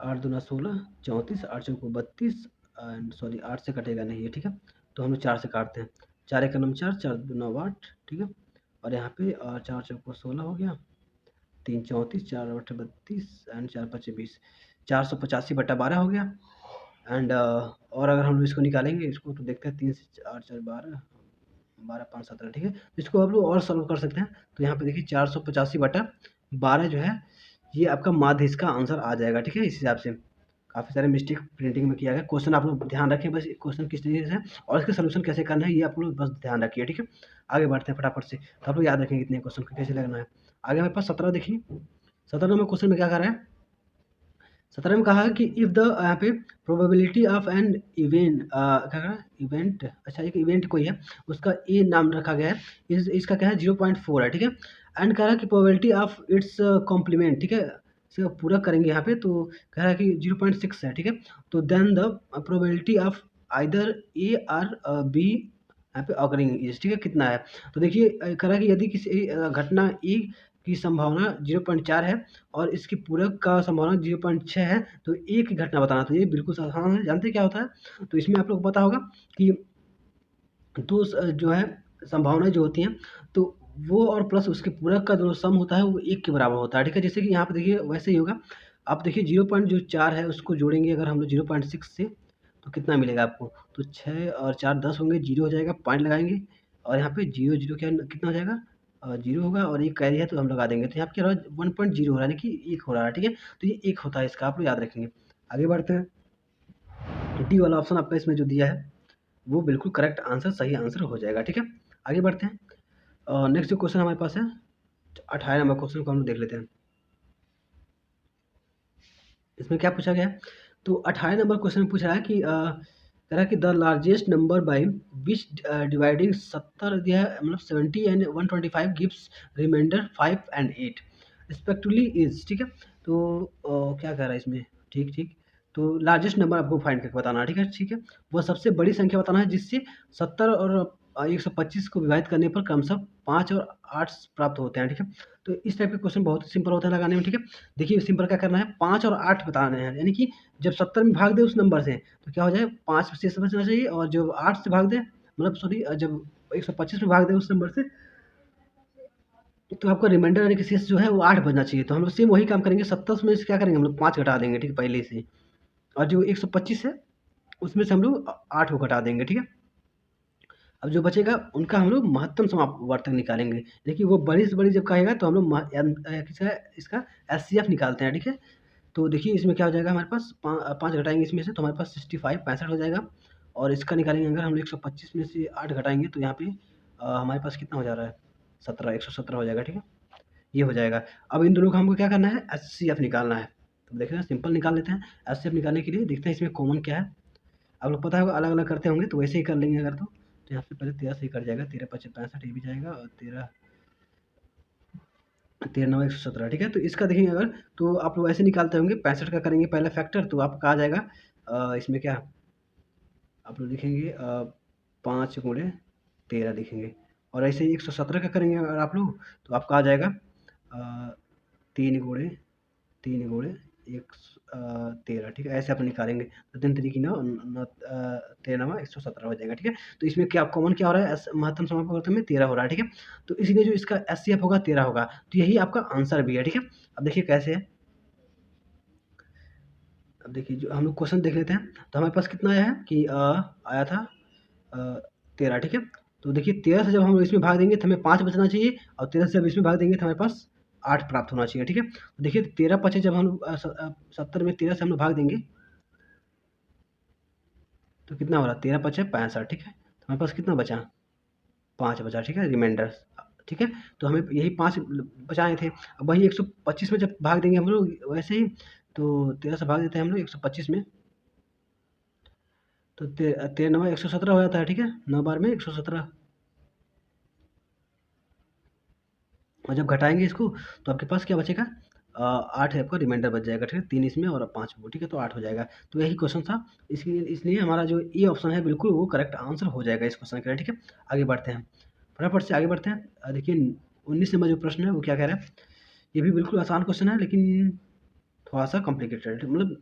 8 दूना 16 34, 8 चौको 32, एंड सॉरी 8 से कटेगा नहीं है, ठीक है। तो हम लोग 4 से काटते हैं, 4 एक नम 4, 4 दूना 8, ठीक है। और यहाँ पे 4 चौको 16 हो गया, 3 34, 4 8 32, एंड 4 5 20, 485/12 हो गया। एंड और अगर हम लोग इसको निकालेंगे, इसको तो देखते हैं, 3 से 4 4 12, 12 5 17, ठीक है। इसको आप लोग और सॉल्व कर सकते हैं। तो यहाँ पे देखिए 485/12 जो है ये आपका माध्य, इसका आंसर आ जाएगा, ठीक है। इस हिसाब से काफ़ी सारे मिस्टेक प्रिंटिंग में किया गया। क्वेश्चन आप लोग ध्यान रखें, बस क्वेश्चन किस तरीके से है और इसका सोल्यूशन कैसे करना है, ये आप लोग बस ध्यान रखिए, ठीक है। आगे बढ़ते हैं फटाफट से, तो आप लोग याद रखेंगे कितने क्वेश्चन को कैसे लगना है। आगे हमारे पास 17 देखिए, 17 नंबर क्वेश्चन में क्या कर रहा है, 17 में कहा कि इफ़ द यहाँ पे प्रोबेबिलिटी ऑफ एन इवेंट, क्या कहा इवेंट, अच्छा एक इवेंट कोई है, उसका ए नाम रखा गया है, इसका क्या है 0.4 है, ठीक है। एंड कह रहा है कि प्रोबेबिलिटी ऑफ इट्स कॉम्प्लीमेंट, ठीक है। इसे पूरा करेंगे यहाँ पे, तो कह रहा है कि 0.6 है, ठीक है। तो then the probability of either A or B यहाँ पे ऑकरिंग इज, ठीक है, कितना है। तो देखिए कह रहा है कि यदि किसी घटना ए की संभावना 0.4 है और इसकी पूरक का संभावना 0.6 है, तो एक ही घटना बताना। तो ये बिल्कुल आसान है। जानते हैं क्या होता है? तो इसमें आप लोग को पता होगा कि दो जो है संभावनाएँ जो होती हैं, तो वो और प्लस उसके पूरक का जो सम होता है वो 1 के बराबर होता है, ठीक है? जैसे कि यहाँ पे देखिए वैसे ही होगा। आप देखिए 0.4 है उसको जोड़ेंगे अगर हम लोग 0.6 से, तो कितना मिलेगा आपको? तो 6 और 4 10 होंगे, 0 हो जाएगा, पॉइंट लगाएँगे और यहाँ पे 0 0 क्या कितना हो जाएगा? 0 होगा और 1 कैरी है तो हम लगा देंगे। तो यहाँ पे क्या हो रहा है 1.0 हो रहा है, यानी कि 1 हो रहा है, ठीक है? तो ये 1 होता है इसका, आप लोग याद रखेंगे। आगे बढ़ते हैं। डी वाला ऑप्शन आपका इसमें जो दिया है वो बिल्कुल करेक्ट आंसर, सही आंसर हो जाएगा, ठीक है? आगे बढ़ते हैं। नेक्स्ट जो क्वेश्चन हमारे पास है 18 नंबर क्वेश्चन को हम लोग देख लेते हैं। इसमें क्या पूछा गया है? तो 18 नंबर क्वेश्चन में पूछ रहा है कि कह रहा है कि the largest number by which dividing 70 दिया है, मतलब 70 and 125 gives remainder 5 and 8 respectively is, ठीक है? तो क्या कह रहा है इसमें? ठीक ठीक। तो लार्जेस्ट नंबर आपको फाइंड करके बताना है, ठीक है? ठीक है, वह सबसे बड़ी संख्या बताना है जिससे 70 और 125 को विभाजित करने पर क्रमशः 5 और 8 प्राप्त होते हैं, ठीक है? तो इस टाइप के क्वेश्चन बहुत सिंपल होते हैं लगाने में, ठीक है? देखिए सिंपल क्या करना है, 5 और 8 बताने हैं, यानी कि जब 70 में भाग दे उस नंबर से तो क्या हो जाए 5 शेष बचना चाहिए, और जब 8 से भाग दे, मतलब सॉरी जब 125 में भाग दे उस नंबर से, तो आपका रिमाइंडर यानी कि शेष जो है वो 8 बचना चाहिए। तो हम लोग सेम वही काम करेंगे, 70 में से क्या करेंगे हम लोग 5 घटा देंगे, ठीक है, पहले से। और जो 125 है उसमें से हम लोग 8 को घटा देंगे, ठीक है? अब जो बचेगा उनका हम लोग महत्तम समापवर्तक निकालेंगे। देखिए वो बड़ी से बड़ी जब कहेगा तो हम लोग इसका एचसीएफ निकालते हैं, ठीक है? तो देखिए इसमें क्या हो जाएगा हमारे पास 5 घटाएँगे इसमें से तो हमारे पास 65 65 हो जाएगा, और इसका निकालेंगे अगर हम 125 में से 8 घटाएँगे तो यहाँ पे हमारे पास कितना हो जा रहा है 17 117 हो जाएगा, ठीक है? ये हो जाएगा। अब इन दोनों को हमको क्या करना है एचसीएफ निकालना है। तो देखते हैं सिंपल निकाल लेते हैं। एचसीएफ निकालने के लिए देखते हैं इसमें कॉमन क्या है। आप लोग पता होगा अलग-अलग करते होंगे तो वैसे ही कर लेंगे अगर तो यहाँ पे पहले 13 से ही कट जाएगा, 13 पचे 65 ये भी जाएगा और 13 13 9 117, ठीक है? तो इसका देखेंगे अगर तो आप लोग ऐसे निकालते होंगे 65 का करेंगे पहला फैक्टर तो आपका आ जाएगा इसमें क्या आप लोग लिखेंगे 5 गुणे 13 लिखेंगे, और ऐसे ही 117 का करेंगे अगर आप लोग तो आपका आ जाएगा 3 गुणे 3 गुणे 13, ठीक है? ऐसे आप निकालेंगे तो 3 तरीके 9 13 9 117 हो जाएगा, ठीक है? तो इसमें क्या कॉमन क्या हो रहा है महत्तम समापवर्तन में 13 हो रहा है, ठीक है? तो इसीलिए जो इसका एचसीएफ होगा 13 होगा, तो यही आपका आंसर भी है, ठीक है? अब देखिए कैसे है। अब देखिए जो हम लोग क्वेश्चन देख लेते हैं तो हमारे पास कितना आया है कि आया था 13, ठीक है? तो देखिए 13 से जब हम इसमें भाग देंगे तो हमें 5 बचना चाहिए, और 13 से जब इसमें भाग देंगे तो हमारे पास 8 प्राप्त होना चाहिए, ठीक है? तो देखिए 13 पचे जब हम 70 में 13 से हम लोग भाग देंगे तो कितना हो रहा है 13 पचे 65, ठीक है? तो हमारे पास कितना बचा 5 बचा, ठीक है, रिमाइंडर, ठीक है? तो हमें यही 5 बचाए थे। अब वही 125 में जब भाग देंगे हम लोग वैसे ही, तो 13 से भाग देते हैं हम लोग 125 में, तो 13 9 117 हो जाता है, ठीक है? 9 बार में 117, और जब घटाएँगे इसको तो आपके पास क्या बचेगा 8 है आपका रिमाइंडर बच जाएगा, ठीक है? 3 इसमें और 5 वो, ठीक है? तो 8 हो जाएगा। तो यही क्वेश्चन था, इसलिए हमारा जो ए ऑप्शन है बिल्कुल वो करेक्ट आंसर हो जाएगा इस क्वेश्चन के लिए, ठीक है? आगे बढ़ते हैं, फटाफट से आगे बढ़ते हैं। देखिए 19 नंबर जो प्रश्न है वो क्या कह रहा है, ये भी बिल्कुल आसान क्वेश्चन है लेकिन थोड़ा-सा कॉम्प्लिकेटेड, मतलब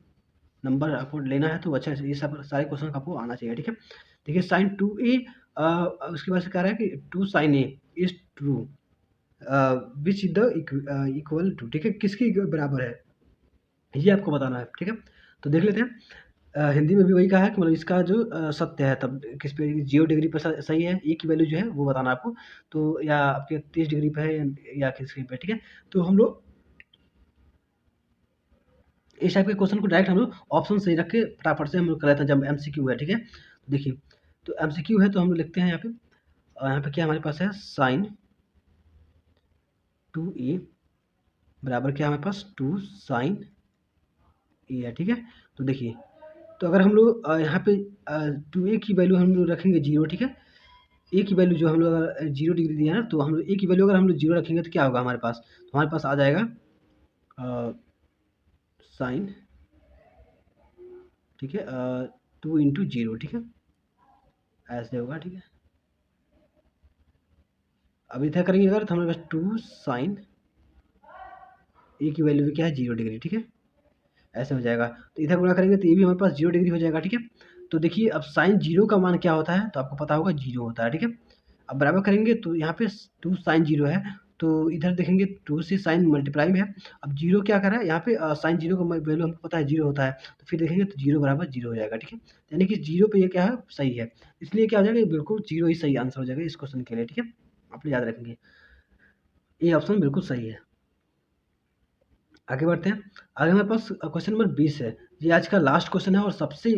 नंबर आपको लेना है तो अच्छा ये सब सारे क्वेश्चन आपको आना चाहिए, ठीक है? देखिए साइन 2a उसके बाद से कह रहा है कि 2 sin a is true which the equal to, ठीक है? किसके बराबर है ये आपको बताना है, ठीक है? तो देख लेते हैं। हिंदी में भी वही कहा है कि मतलब इसका जो सत्य है तब किस पे 0 डिग्री पे सही है, ए की वैल्यू जो है वो बताना है आपको, तो या आपके 30 डिग्री पे है या किसी पे, ठीक है? तो हम लोग इस टाइप के क्वेश्चन को डायरेक्ट हम लोग ऑप्शन सही रख के फटाफट से हम लोग कर लेते हैं जब एमसीक्यू है, ठीक है? देखिए तो एमसीक्यू है तो हम लोग लिखते हैं यहाँ पे यहाँ पे क्या हमारे पास है साइन 2a बराबर क्या हमारे पास 2 साइन ए है, ठीक है? तो देखिए तो अगर हम लोग यहाँ पे 2a की वैल्यू हम लोग रखेंगे 0, ठीक है? ए की वैल्यू जो हम लोग अगर 0 डिग्री दिया है ना तो हम लोग ए की वैल्यू अगर हम लोग 0 रखेंगे तो क्या होगा हमारे पास? तो हमारे पास आ जाएगा साइन, ठीक है 2 इंटू 0, ठीक है? ऐसे होगा, ठीक है? अब इधर करेंगे अगर तो हमारे पास 2 साइन ए की वैल्यू भी क्या है 0 डिग्री, ठीक है, ऐसे हो जाएगा। तो इधर गुणा करेंगे तो ये भी हमारे पास 0 डिग्री हो जाएगा, ठीक है। तो देखिए अब साइन 0 का मान क्या होता है, तो आपको पता होगा 0 होता है, ठीक है। अब बराबर करेंगे तो यहाँ पे 2 साइन 0 है, तो इधर देखेंगे 2 से साइन मल्टीप्लाई में है। अब 0 क्या कर रहा है यहाँ पे, साइन 0 का वैल्यू हमको पता है 0 होता है, तो फिर देखेंगे तो 0 बराबर 0 हो जाएगा, ठीक है। यानी कि 0 पे ये क्या है, सही है, इसलिए क्या हो जाएगा, ये बिल्कुल 0 ही सही आंसर हो जाएगा इस क्वेश्चन के लिए, ठीक है। आप याद रखेंगे ये ऑप्शन बिल्कुल सही है। आगे बढ़ते हैं। आगे हमारे पास क्वेश्चन नंबर 20 है। ये आज का लास्ट क्वेश्चन है और सबसे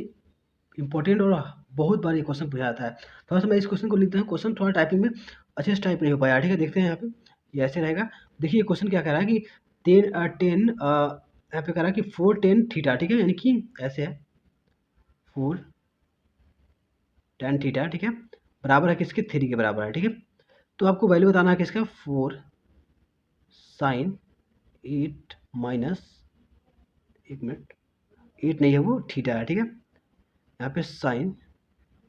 इंपॉर्टेंट और बहुत बार ये क्वेश्चन पूछा जाता है। थोड़ा सा मैं इस क्वेश्चन को लिखता हूँ, क्वेश्चन थोड़ा टाइपिंग में अच्छे से टाइप नहीं हो पाया, ठीक है। देखते हैं यहाँ पे ये ऐसे रहेगा। देखिए ये क्वेश्चन क्या कह रहा है कि 10 यहाँ पे कह रहा है कि 4 10 थीटा, ठीक है, यानी कि ऐसे है 4 10 थीटा, ठीक है, बराबर है किसके, 3 के बराबर है, ठीक है। तो आपको वैल्यू बताना है किसका, 4 साइन 8 माइनस, 1 मिनट, 8 नहीं है वो थीटा है, ठीक है। यहाँ पे साइन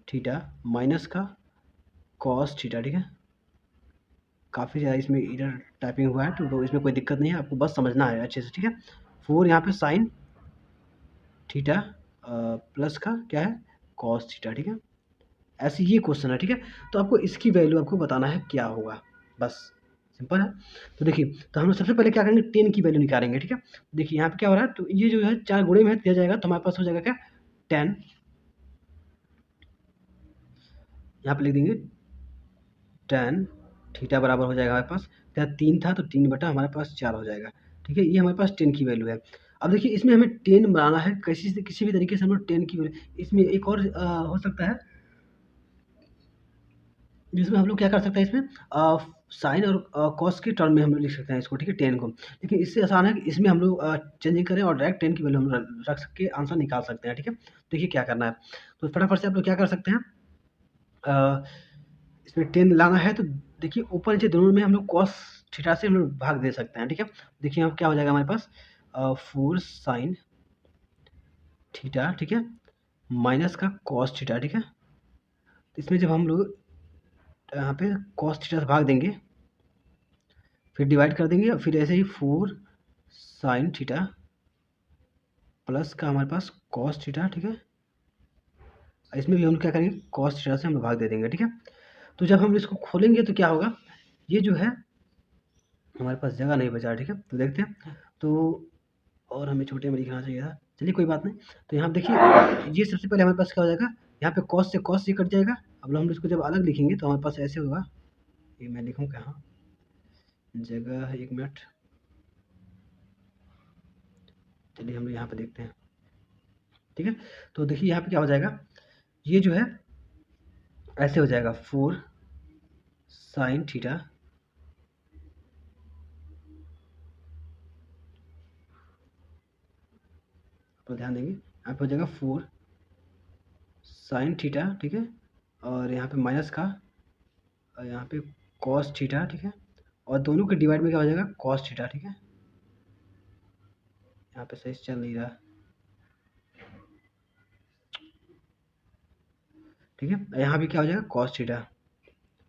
थीटा माइनस का कॉस थीटा, ठीक है। काफ़ी ज़्यादा इसमें इधर टाइपिंग हुआ है, तो इसमें कोई दिक्कत नहीं है, आपको बस समझना है अच्छे से, ठीक है। 4 यहाँ पे साइन थीटा प्लस का क्या है, कॉस थीटा, ठीक है। ऐसे ये क्वेश्चन है, ठीक है। तो आपको इसकी वैल्यू आपको बताना है क्या होगा, बस सिंपल है। तो देखिए, तो हम लोग सबसे पहले क्या करेंगे, 10 की वैल्यू निकालेंगे, ठीक है। देखिए यहाँ पे क्या हो रहा है, तो ये जो है 4 गुणे में दिया जाएगा, तो हमारे पास हो जाएगा क्या, 10, यहाँ पे लिख देंगे 10 थीटा बराबर हो जाएगा हमारे पास, क्या 3 था तो 3 बटा हमारे पास 4 हो जाएगा, ठीक है। ये हमारे पास 10 की वैल्यू है। अब देखिए इसमें हमें 10 बनाना है, किसी भी तरीके से हम लोग 10 की वैल्यू, इसमें एक और हो सकता है जिसमें हम लोग क्या कर सकते हैं, इसमें साइन और कॉस के टर्म में हम लोग लिख सकते हैं इसको, ठीक है, 10 को। लेकिन इससे आसान है कि इसमें हम लोग चेंजिंग करें और डायरेक्ट 10 की वैल्यू हम रख के आंसर निकाल सकते हैं, ठीक है। देखिए क्या करना है, तो फटाफट से आप लोग क्या कर सकते हैं, इसमें 10 लाना है, तो देखिए ऊपर नीचे दोनों में हम लोग कॉस थीटा से हम लोग भाग दे सकते हैं, ठीक है। देखिए अब क्या हो जाएगा हमारे पास, 4 साइन थीटा, ठीक है, माइनस का कॉस थीटा, ठीक है। तो इसमें जब हम लोग यहाँ पे कॉस थीटा से भाग देंगे, फिर डिवाइड कर देंगे, और फिर ऐसे ही 4 साइन थीटा प्लस का हमारे पास कॉस थीटा, ठीक है। इसमें भी हम क्या करेंगे, कॉस थीटा से हम भाग दे देंगे, ठीक है। तो जब हम इसको खोलेंगे तो क्या होगा, ये जो है हमारे पास जगह नहीं बचा, ठीक है। तो देखते हैं, तो और हमें छोटे में लिखना चाहिए था, चलिए कोई बात नहीं। तो यहाँ देखिए ये सबसे पहले हमारे पास क्या हो जाएगा, यहाँ पे कॉस से कॉस ये कट जाएगा। अब हम इसको जब अलग लिखेंगे तो हमारे पास ऐसे होगा, ये मैं लिखूँ कहाँ, जगह है, 1 मिनट, चलिए हम यहाँ पे देखते हैं, ठीक है। तो देखिए यहाँ पे क्या हो जाएगा, ये जो है ऐसे हो जाएगा 4 साइन थीटा पर ध्यान देंगे, यहाँ पे हो जाएगा 4 साइन थीटा, ठीक है, और यहाँ पे माइनस का, और यहाँ पे कॉस थीटा, ठीक है, और दोनों के डिवाइड में क्या हो जाएगा, कॉस थीटा, ठीक है। यहाँ पे सही से चल नहीं रहा, ठीक है। यहाँ भी क्या हो जाएगा, कॉस थीटा।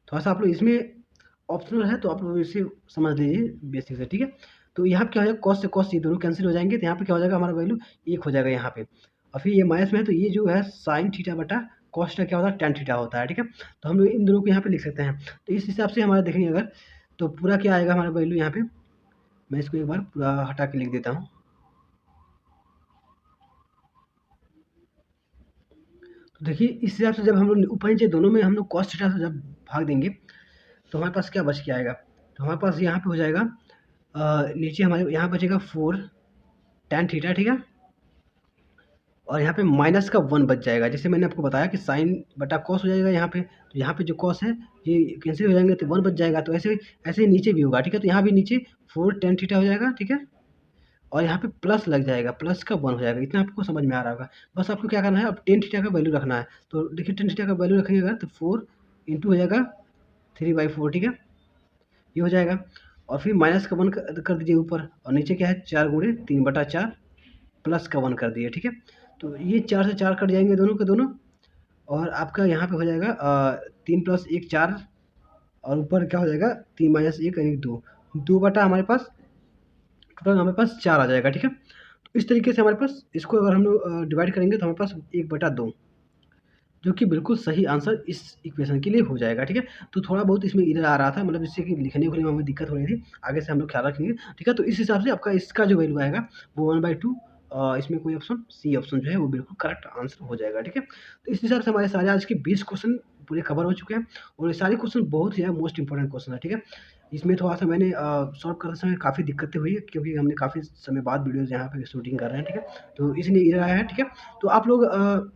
थोड़ा सा आप लोग इसमें ऑप्शनल है, तो आप लोग इसे समझ लीजिए बेसिक से, ठीक है। तो यहाँ पे क्या हो जाएगा, कॉस से कॉस ये दोनों कैंसिल हो जाएंगे, तो यहाँ पे क्या हो जाएगा, हमारा वैल्यू 1 हो जाएगा यहाँ पे। और फिर ये माइनस में है, तो ये जो है साइन थीटा बटा कॉस थीटा क्या होता है, टेन थीटा होता है, ठीक है। तो हम लोग इन दोनों को यहाँ पे लिख सकते हैं। तो इस हिसाब से हमारा देखेंगे अगर, तो पूरा क्या आएगा हमारा वैल्यू यहाँ पे, मैं इसको एक बार पूरा हटा के लिख देता हूँ। तो देखिए इस हिसाब से जब हम लोग ऊपर नीचे दोनों में हम लोग कॉस थीटा से जब भाग देंगे, तो हमारे पास क्या बच के आएगा, तो हमारे पास यहाँ पे हो जाएगा नीचे हमारे यहाँ बचेगा 4 tan थीटा, ठीक है, और यहाँ पे माइनस का 1 बच जाएगा। जैसे मैंने आपको बताया कि साइन बटा कॉस हो जाएगा यहाँ पे, तो यहाँ पे जो कॉस है ये कैंसिल हो जाएंगे, तो 1 बच जाएगा। तो ऐसे ऐसे ही नीचे भी होगा, ठीक है। तो यहाँ भी नीचे 4 tan थीटा हो जाएगा, ठीक है, और यहाँ पे प्लस लग जाएगा, प्लस का 1 हो जाएगा। इतना आपको समझ में आ रहा होगा। बस आपको क्या करना है, अब tan थीटा का वैल्यू रखना है। तो देखिए tan थीटा का वैल्यू रखेंगे अगर, तो 4 इंटू हो जाएगा 3/4, ठीक है, ये हो जाएगा। और फिर माइनस का 1 कर दीजिए ऊपर, और नीचे क्या है 4 गुणे 3/4 प्लस का 1 कर दिए, ठीक है। तो ये 4 से 4 कट जाएंगे दोनों के दोनों, और आपका यहाँ पे हो जाएगा 3 + 1 4, और ऊपर क्या हो जाएगा 3 - 1 यानी 2, 2 बटा हमारे पास टोटल हमारे पास 4 आ जाएगा, ठीक है। तो इस तरीके से हमारे पास इसको अगर हम लोग डिवाइड करेंगे तो हमारे पास 1/2 जो कि बिल्कुल सही आंसर इस इक्वेशन के लिए हो जाएगा, ठीक है। तो थोड़ा बहुत इसमें एरर आ रहा था, मतलब जिससे कि लिखने के लिए हमें दिक्कत हो रही थी, आगे से हम लोग ख्याल रखेंगे, ठीक है। तो इस हिसाब से आपका इसका जो वैल्यू आएगा वो 1/2, इसमें कोई ऑप्शन सी ऑप्शन जो है वो बिल्कुल करेक्ट आंसर हो जाएगा, ठीक है। तो इस हिसाब से हमारे सारे आज के 20 क्वेश्चन पूरे कवर हो चुके हैं और ये सारे क्वेश्चन बहुत ही मोस्ट इंपॉर्टेंट क्वेश्चन है, ठीक है। इसमें थोड़ा-सा मैंने सॉल्व करते समय काफ़ी दिक्कतें हुई है, क्योंकि हमने काफ़ी समय बाद वीडियोज़ यहाँ पे शूटिंग कर रहे हैं, ठीक है। तो इसलिए एरर आया है, ठीक है। तो आप लोग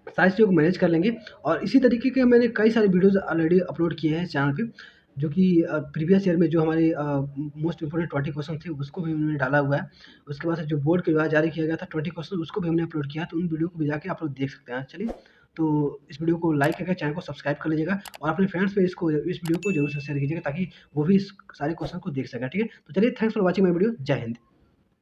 सारी चीज़ों को मैनेज कर लेंगे और इसी तरीके के मैंने कई सारे वीडियोज़ ऑलरेडी अपलोड किए हैं चैनल पे, जो कि प्रीवियस ईयर में जो हमारे मोस्ट इम्पोर्टेंट 20 क्वेश्चन थे उसको भी हमने डाला हुआ है। उसके बाद से जो बोर्ड के द्वारा जारी किया गया था 20 क्वेश्चन उसको भी हमने अपलोड किया है, तो उन वीडियो को भी जाके आप लोग देख सकते हैं। चलिए, तो इस वीडियो को लाइक करके चैनल को सब्सक्राइब कर लीजिएगा और अपने फ्रेंड्स में इस वीडियो को ज़रूर से शेयर कीजिएगा ताकि वो भी इस सारे क्वेश्चन को देख सकें, ठीक है। तो चलिए, thanks for watching my video. जय हिंद।